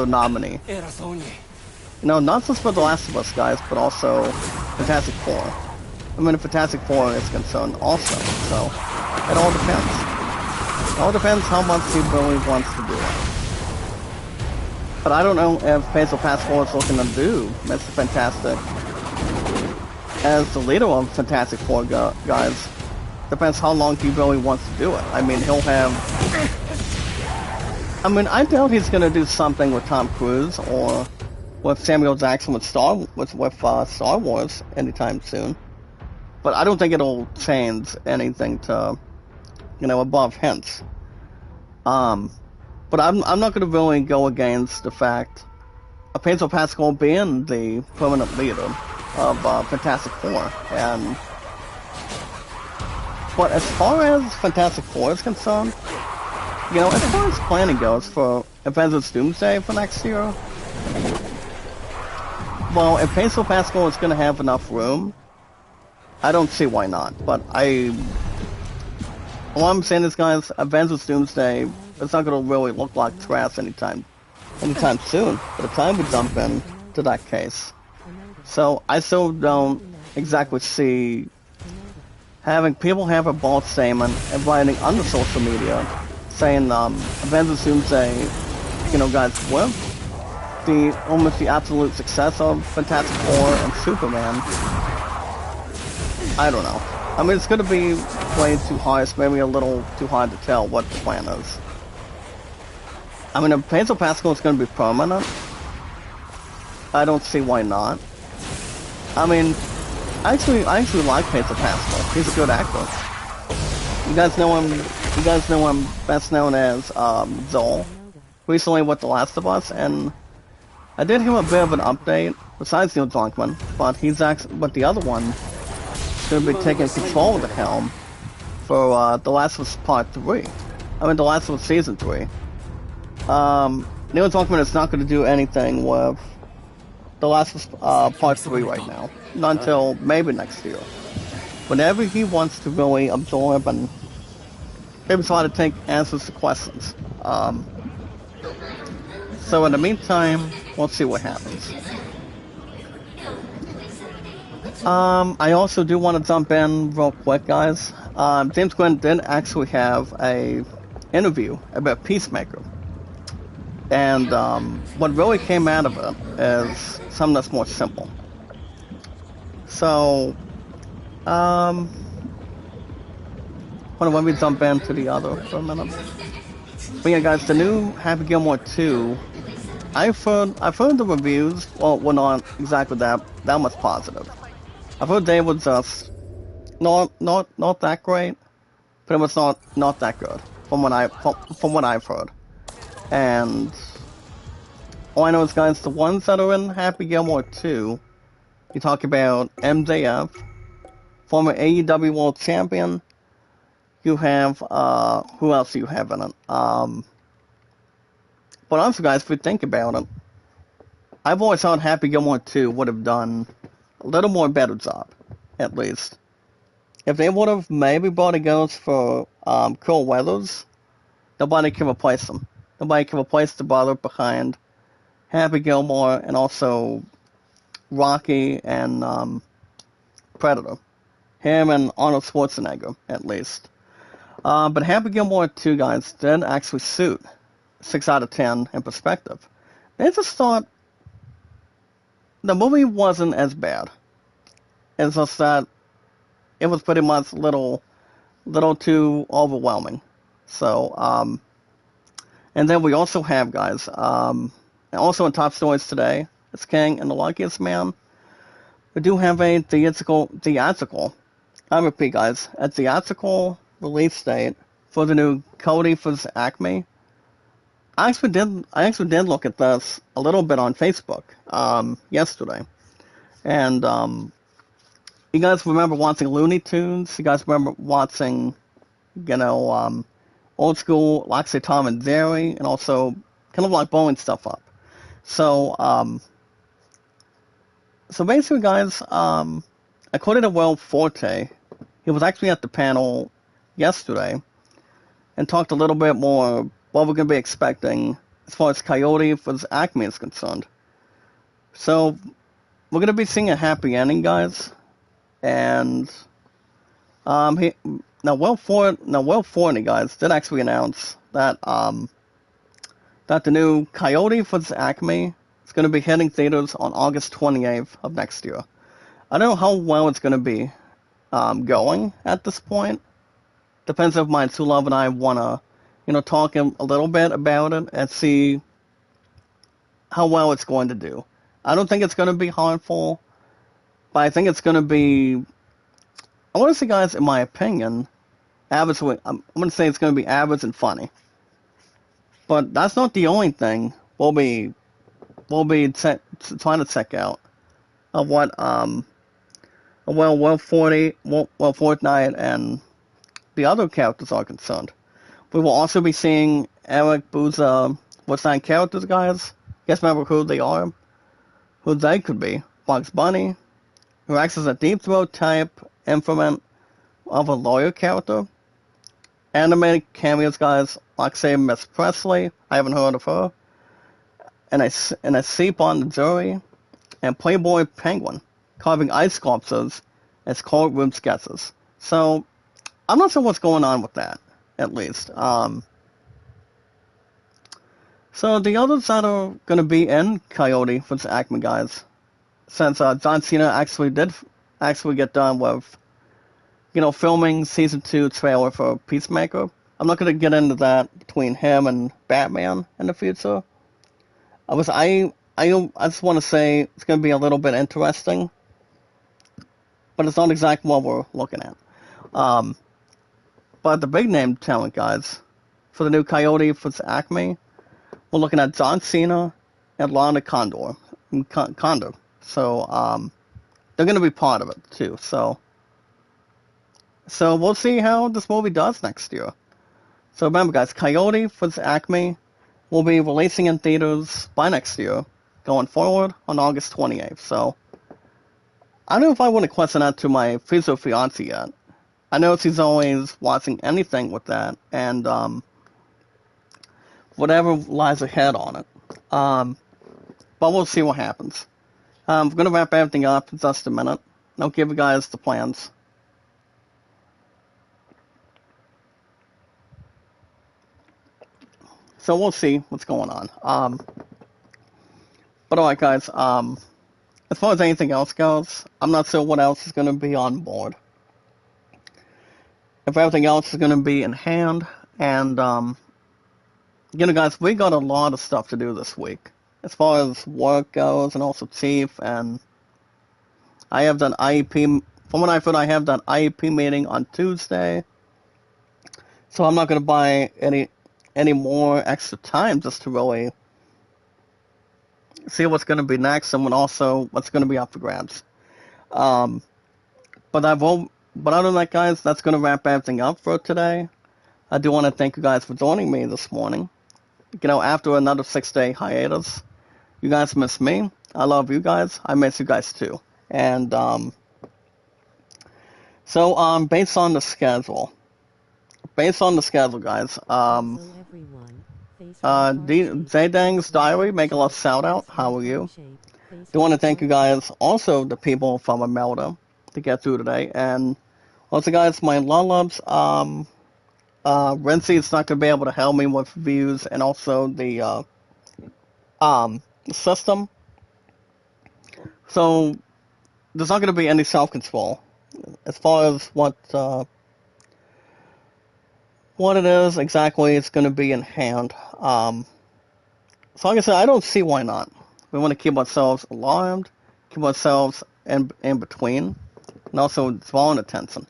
nominee. You know, not just for The Last of Us, guys, but also Fantastic Four. I mean, Fantastic Four is concerned also, so it all depends. It all depends how much he really wants to do it. But I don't know if Pedro Pascal is looking to do Mr. Fantastic as the leader of Fantastic Four, guys. Depends how long he really wants to do it. I mean, he'll have... I mean, I doubt he's going to do something with Tom Cruise or with Samuel Jackson with Star Wars anytime soon. But I don't think it'll change anything to, you know, above hints. But I'm not going to really go against the fact of Pedro Pascal being the permanent leader of Fantastic Four. But as far as Fantastic Four is concerned, you know, as far as planning goes for Avengers Doomsday for next year, well, if Pedro Pascal is going to have enough room, I don't see why not. But all I'm saying is, guys, Avengers Doomsday, it's not going to really look like trash anytime soon. By the time we jump in to that case. So I still don't exactly see having people have a bold statement and writing on the social media saying Avengers Doomsday, you know, guys, with almost the absolute success of Fantastic Four and Superman. I don't know. I mean, it's going to be way too hard. It's maybe a little too hard to tell what the plan is. I mean, if Pedro Pascal is going to be permanent, I don't see why not. I mean, I actually like Pedro Pascal. He's a good actor. You guys know him best known as Joel, recently with The Last of Us, and I did hear a bit of an update besides Neil Druckmann, but the other one is going to be taking control of the helm for The Last of Us Part 3. I mean, The Last of Us Season 3. Neil Druckmann is not going to do anything with The Last of Us Part 3 right now. Not until maybe next year. Whenever he wants to really absorb and maybe try to take answers to questions. So in the meantime, we'll see what happens. I also do want to jump in real quick, guys. James Gunn did actually have a interview about Peacemaker. And what really came out of it is something that's more simple. So, hold on, let me jump into the other for a minute. But yeah, guys, the new Happy Gilmore 2, I've heard the reviews, well, were not exactly that much positive. I've heard they were just not that great, but it was not that good from what I've heard. And all I know is, guys, the ones that are in Happy Gilmore 2, You talk about MJF, former AEW World Champion. You have, who else do you have in it? But also, guys, if you think about it, I've always thought Happy Gilmore 2 would have done a little more better job, at least. If they would have maybe brought a ghost for Cole Weathers, nobody can replace him. Nobody can replace the brother behind Happy Gilmore and also Rocky and Predator. Him and Arnold Schwarzenegger, at least. But Happy Gilmore 2, guys, did actually suit 6 out of 10 in perspective. They just thought the movie wasn't as bad. It's just that it was pretty much little too overwhelming. So, and then we also have, guys, also in top stories today, it's King and the Luckiest Man. We do have a theatrical, I repeat, guys, a theatrical release date for the new Cody vs. Acme. I actually did look at this a little bit on Facebook yesterday, and you guys remember watching Looney Tunes? You guys remember watching, old school, like say Tom and Jerry, and also kind of like blowing stuff up. So, so basically, guys, according to Will Forte, he was actually at the panel yesterday and talked a little bit more what we're going to be expecting as far as Coyote vs. Acme is concerned. So, we're going to be seeing a happy ending, guys. And Will Forte, guys, did actually announce that that the new Coyote vs. Acme is going to be hitting theaters on August 28th of next year. I don't know how well it's going to be going at this point. Depends if my two love and I want to, talk a little bit about it and see how well it's going to do. I don't think it's going to be harmful, but I think it's going to be, I want to say, guys, in my opinion, average. I'm going to say it's going to be average and funny. But that's not the only thing we'll be trying to check out of what Will Fortnite and the other characters are concerned. We will also be seeing Eric Booza what's nine characters, guys. You guys remember who they are? Who they could be? Bugs Bunny, who acts as a deep throat type informant of a lawyer character. Animated cameos, guys, like say Miss Presley, I haven't heard of her, and a seep on the jury, and Playboy Penguin, carving ice sculptures as courtroom sketches. So, I'm not sure what's going on with that, at least. So the others that are going to be in Coyote vs. Acme, guys, since John Cena actually did get done with, filming season 2 trailer for Peacemaker. I'm not going to get into that between him and Batman in the future. I just want to say it's going to be a little bit interesting, but it's not exactly what we're looking at. But the big name talent, guys, for the new Coyote vs. Acme, we're looking at John Cena and Lana Condor. So, they're going to be part of it, too. So we'll see how this movie does next year. So remember, guys, Coyote vs. Acme will be releasing in theaters by next year, going forward on August 28th. So, I don't know if I want to question that to my future fiancé yet. I know she's always watching anything with that, and whatever lies ahead on it. But we'll see what happens. We're going to wrap everything up in just a minute. I'll give you guys the plans. So we'll see what's going on. But alright, guys, as far as anything else goes, I'm not sure what else is going to be on board. If everything else is going to be in hand, and, guys, we got a lot of stuff to do this week. As far as work goes, and also Chief, and I have done IEP, from what I've heard, I have done IEP meeting on Tuesday. So I'm not going to buy any more extra time just to really see what's going to be next and also what's going to be up for grabs. Um, but I won't. But other than that, guys, that's gonna wrap everything up for today. I do want to thank you guys for joining me this morning. After another 6-day hiatus, you guys miss me. I love you guys. I miss you guys too. And based on the schedule, guys, Also everyone, face with heart shape, face Zaydang's with Diary, heart make a love shape, shout out. face with How are heart you? shape, face Do want with to thank you heart shape. guys, also the people from Imelda, to get through today. And also, guys, my Lullubs, Renzi is not going to be able to help me with views and also the system. So there's not going to be any self-control as far as what it is exactly. It's going to be in hand. So like I said, I don't see why not. We want to keep ourselves alarmed, keep ourselves in between, and also drawing attention.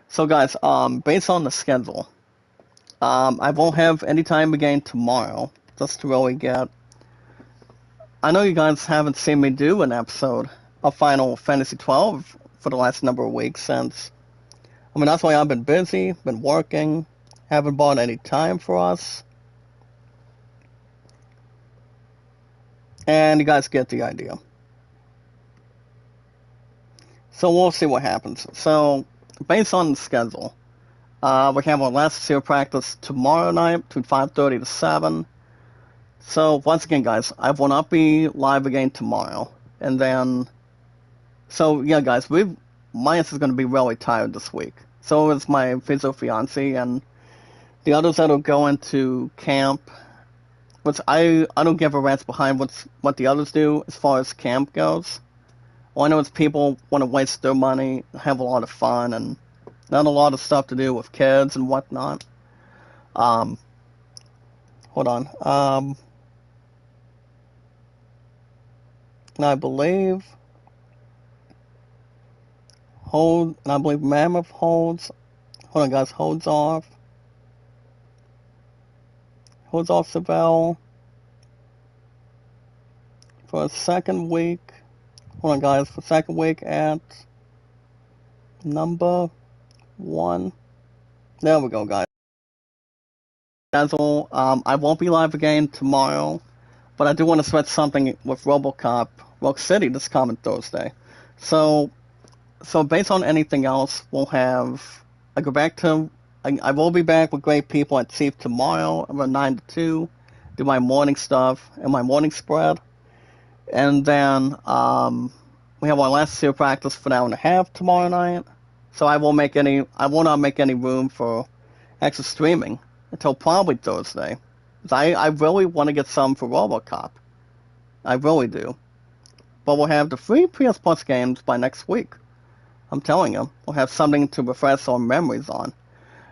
So guys, based on the schedule, I won't have any time again tomorrow, just to really get. I know you guys haven't seen me do an episode of Final Fantasy 12 for the last number of weeks since. I mean, that's why I've been busy, been working, haven't bought any time for us, and you guys get the idea. So we'll see what happens. So, based on the schedule, we have our last SEER practice tomorrow night between 5:30 to 7. So once again, guys, I will not be live again tomorrow. And then, so yeah, guys, my ass is going to be really tired this week. So is my physio fiance and the others that are going to camp. Which I don't give a rat's behind what the others do as far as camp goes. All I know is people want to waste their money, have a lot of fun, and not a lot of stuff to do with kids and whatnot. Um, hold on. And I believe Mammoth holds. Hold on, guys. Holds off Savell for a second week. Hold on, guys. For second week at number 1. There we go, guys. I won't be live again tomorrow, but I do want to switch something with RoboCop Rock City this coming Thursday. So based on anything else, we'll have. I go back to. I will be back with great people at Chief tomorrow around 9 to 2. Do my morning stuff and my morning spread, and then we have our last SEER practice for an hour and a half tomorrow night. So I will not make any room for extra streaming until probably Thursday. I really want to get some for RoboCop. I really do. But we'll have the free PS Plus games by next week. I'm telling you, we'll have something to refresh our memories on.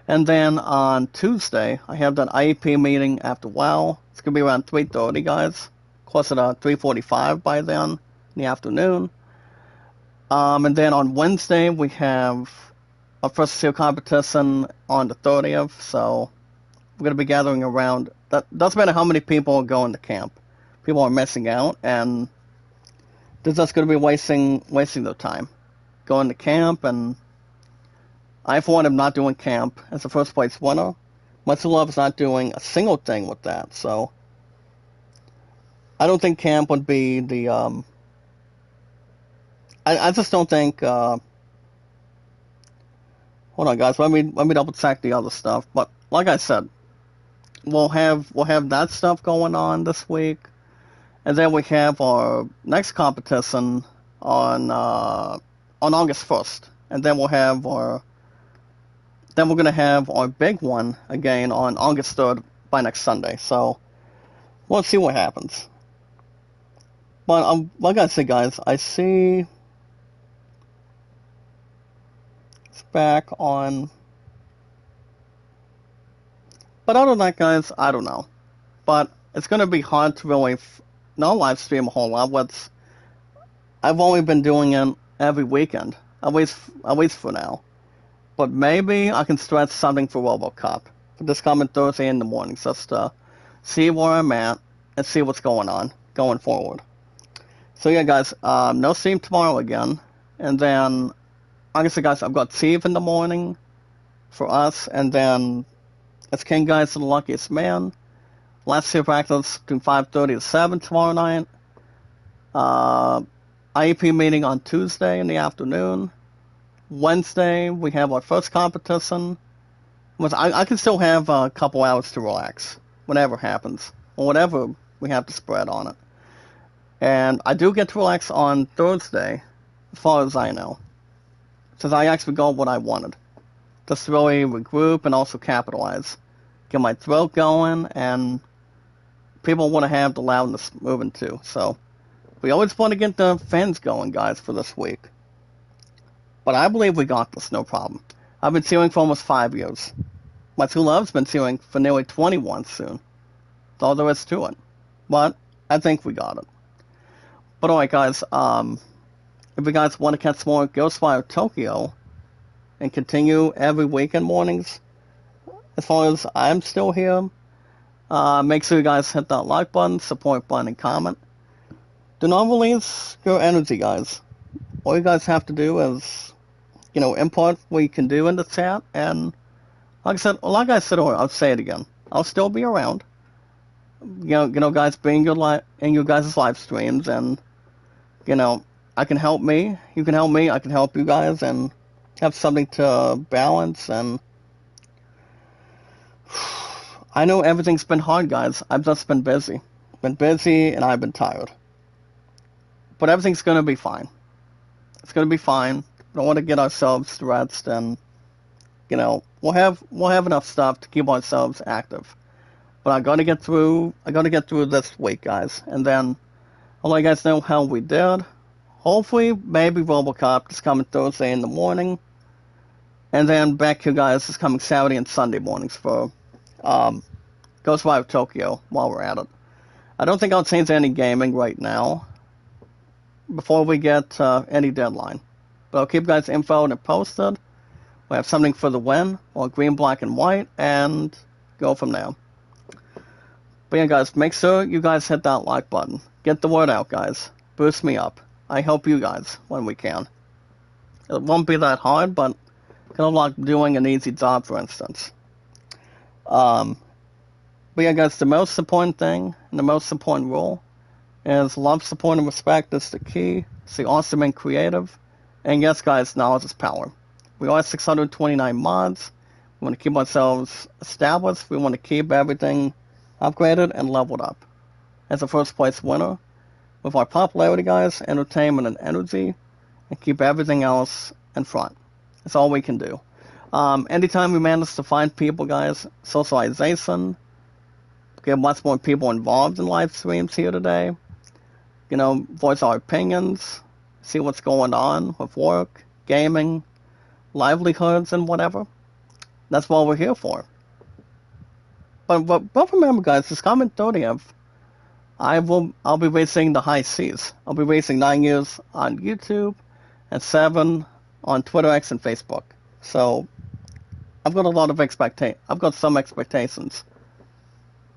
And then on Tuesday, I have that IEP meeting after WoW. It's going to be around 3:30, guys. Of course, at 3:45 by then in the afternoon. And then on Wednesday, we have our first SEAL competition on the 30th. So we're going to be gathering around. That doesn't matter how many people are going to camp. People are missing out, and they're just going to be wasting their time going to camp. And I, for one, am not doing camp as a first place winner. Much Love is not doing a single thing with that. So I don't think camp would be the. I just don't think. Hold on, guys. Let me double check the other stuff. But like I said, we'll have that stuff going on this week, and then we have our next competition on August 1st, and then we're gonna have our big one again on August 3rd by next Sunday. So we'll see what happens. But like I said, guys, I see it's back on. But other than that, guys, I don't know. But it's gonna be hard to really not live stream a whole lot. I've only been doing it every weekend, at least for now. But maybe I can stretch something for RoboCop for this coming Thursday in the morning, just to see where I'm at and see what's going on going forward. So yeah, guys, no stream tomorrow again, And then, like I said, guys, I've got Steve in the morning for us. And then it's King Guys and the Luckiest Man. Last two practice between 5:30 to 7 tomorrow night. IEP meeting on Tuesday in the afternoon. Wednesday, we have our first competition. I can still have a couple hours to relax, whatever happens, or whatever we have to spread on it. And I do get to relax on Thursday, as far as I know, since I actually got what I wanted. Just to really regroup and also capitalize. Get my throat going, and people want to have the loudness moving too. So we always want to get the fans going, guys, for this week. But I believe we got this, no problem. I've been cheering for almost 5 years. My true love's been cheering for nearly 21 soon. That's all there is to it. But I think we got it. But alright, guys, if you guys want to catch more Ghostwire Tokyo and continue every weekend mornings, as far as I'm still here, make sure you guys hit that like button, support button, and comment. Do not release your energy, guys. All you guys have to do is, input what you can do in the chat, and like I said earlier, I'll say it again. I'll still be around. Guys, being in your guys' live streams, and I can help me. You can help me. I can help you guys, and have something to balance. And I know everything's been hard, guys. I've just been busy. And I've been tired. But everything's gonna be fine. It's gonna be fine. We don't want to get ourselves stressed, and we'll have enough stuff to keep ourselves active. But I gotta get through this week, guys, and then I'll let you guys know how we did. Hopefully, maybe RoboCop is coming Thursday in the morning, and then back to you guys is coming Saturday and Sunday mornings for Ghostwire Tokyo while we're at it. I don't think I'll change any gaming right now before we get any deadline. But I'll keep you guys info and posted. We have something for the win, or green, black, and white, and go from there. But yeah, guys, make sure you guys hit that like button. Get the word out, guys. Boost me up. I help you guys when we can. It won't be that hard, but kind of like doing an easy job, for instance. But yeah, guys, the most important thing, and the most important rule, is love, support, and respect is the key. Stay awesome and creative. And yes, guys, knowledge is power. We are 629 mods. We want to keep ourselves established. We want to keep everything upgraded and leveled up. As a first place winner, with our popularity, guys, entertainment, and energy, and keep everything else in front. That's all we can do. Anytime we manage to find people, guys, socialization, get much more people involved in live streams here today, voice our opinions, see what's going on with work, gaming, livelihoods, and whatever. That's what we're here for. But remember, guys, this coming 30th, I'll be racing the high seas. I'll be racing 9 years on YouTube and 7 on Twitter, X, and Facebook. So I've got some expectations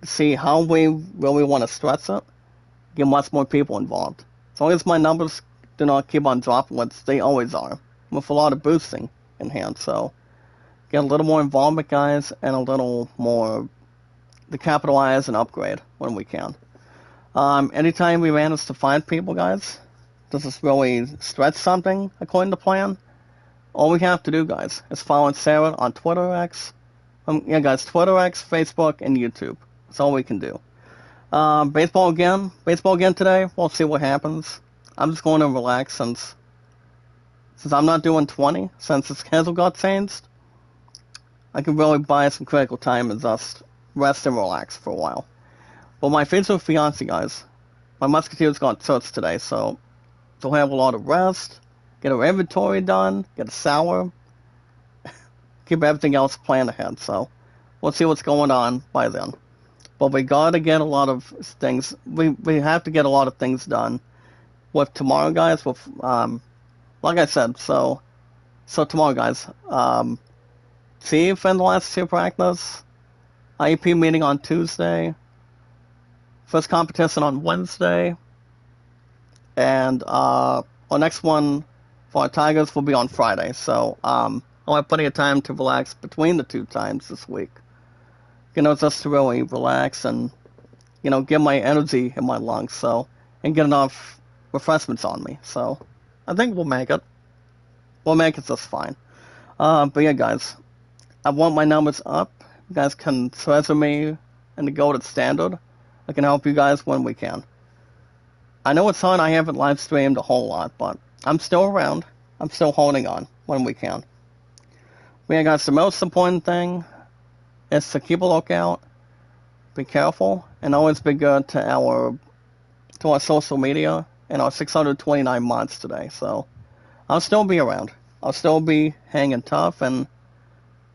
to see how we really want to stress it, get much more people involved. As long as my numbers do not keep on dropping, which they always are, with a lot of boosting in hand. So get a little more involvement, guys, and a little more to capitalize and upgrade when we can. Anytime we manage to find people, guys, does this really stretch something according to plan? All we have to do, guys, is follow Sarah on Twitter X. Guys, Twitter X, Facebook, and YouTube. That's all we can do. Baseball again today. We'll see what happens. I'm just going to relax since I'm not doing 20, since the schedule got changed. I can really buy some critical time and just rest and relax for a while. Well, my future fiance, guys, my musketeers got church today, so we'll have a lot of rest, get our inventory done, get a shower, keep everything else planned ahead. So we'll see what's going on by then. But we gotta get a lot of things. We have to get a lot of things done with tomorrow, guys. With like I said, so tomorrow, guys. Steve in the last two practice, IEP meeting on Tuesday. First competition on Wednesday, and our next one for our Tigers will be on Friday. So I'll have plenty of time to relax between the two times this week. Just to really relax and, get my energy in my lungs, and get enough refreshments on me. So I think we'll make it. We'll make it just fine. But yeah, guys, I want my numbers up. You guys can treasure me in the golden standard. I can help you guys when we can. I know it's hard, I haven't live streamed a whole lot, but I'm still around. I'm still holding on when we can. But yeah, guys, the most important thing is to keep a lookout, be careful, and always be good to our social media and our 629 mods today. So I'll still be around. I'll still be hanging tough and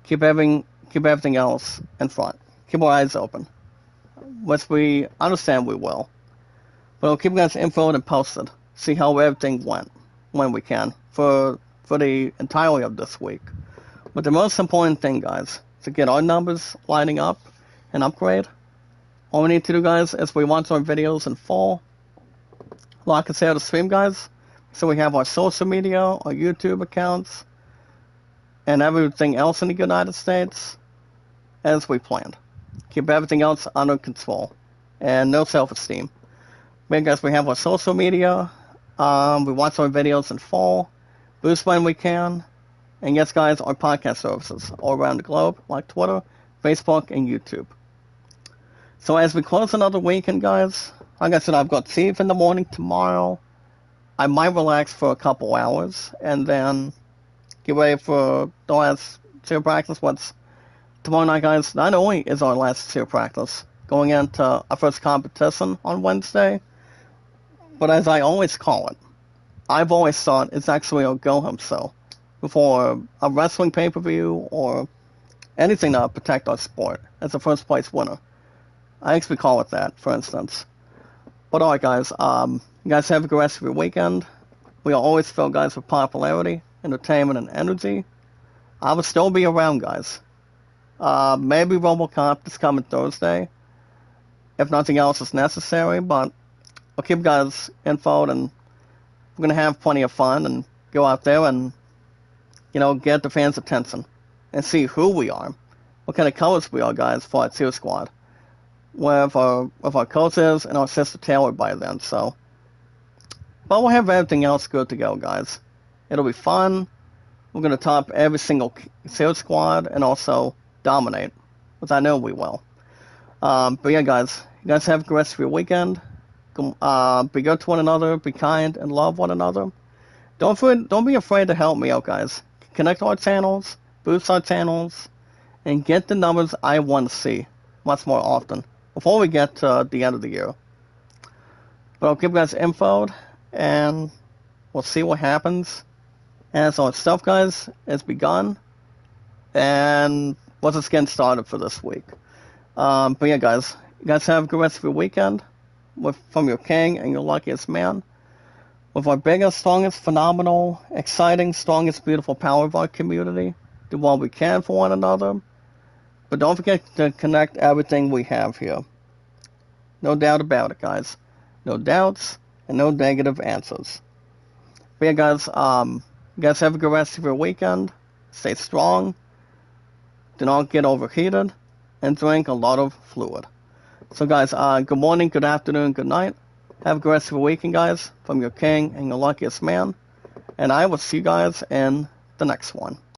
keep everything else in front. Keep our eyes open, which we understand we will. But I'll keep you guys info and posted. See how everything went when we can for the entirety of this week. But the most important thing, guys, is to get our numbers lining up and upgrade. All we need to do, guys, is we want our videos in full. Like I said, the stream, guys. So we have our social media, our YouTube accounts, and everything else in the United States as we planned. Keep everything else under control and no self-esteem. But guys, we have our social media. We watch our videos in full, boost when we can, and yes, guys, our podcast services all around the globe, like Twitter, Facebook, and YouTube. So as we close another weekend, guys, like I said, I've got Steve in the morning tomorrow. I might relax for a couple hours and then get ready for the last cheer practice. What's tomorrow night, guys? Not only is our last cheer practice going into our first competition on Wednesday, but as I always call it, I've always thought it's actually a go-home show before a wrestling pay-per-view or anything to protect our sport as a first-place winner. I actually call it that, for instance. But alright, guys, you guys have a good rest of your weekend. We are always filled, guys, with popularity, entertainment, and energy. I will still be around, guys. Maybe RoboCop is coming Thursday, if nothing else is necessary, but I'll keep you guys infoed, and we're going to have plenty of fun and go out there and, get the fans' attention and see who we are, what kind of colors we are, guys, for our cheer squad. With our coaches and our sister Taylor by then, so. But we'll have everything else good to go, guys. It'll be fun. We're going to top every single cheer squad and also dominate, which I know we will. But yeah, guys, you guys have a good rest of your weekend. Be good to one another, be kind, and love one another. Don't be afraid to help me out, guys. Connect our channels, boost our channels, and get the numbers I want to see much more often before we get to the end of the year. But I'll give you guys info, and we'll see what happens as our stuff, guys, has begun, and we're just getting started for this week. But yeah, guys, you guys have a good rest of your weekend from your king and your luckiest man. With our biggest, strongest, phenomenal, exciting, strongest, beautiful power of our community, do what we can for one another. But don't forget to connect everything we have here. No doubt about it, guys. No doubts and no negative answers. But yeah, guys, you guys have a good rest of your weekend. Stay strong. Do not get overheated. And drink a lot of fluid. So, guys, good morning, good afternoon, good night. Have a good rest of your weekend, guys, from your king and your luckiest man. And I will see you guys in the next one.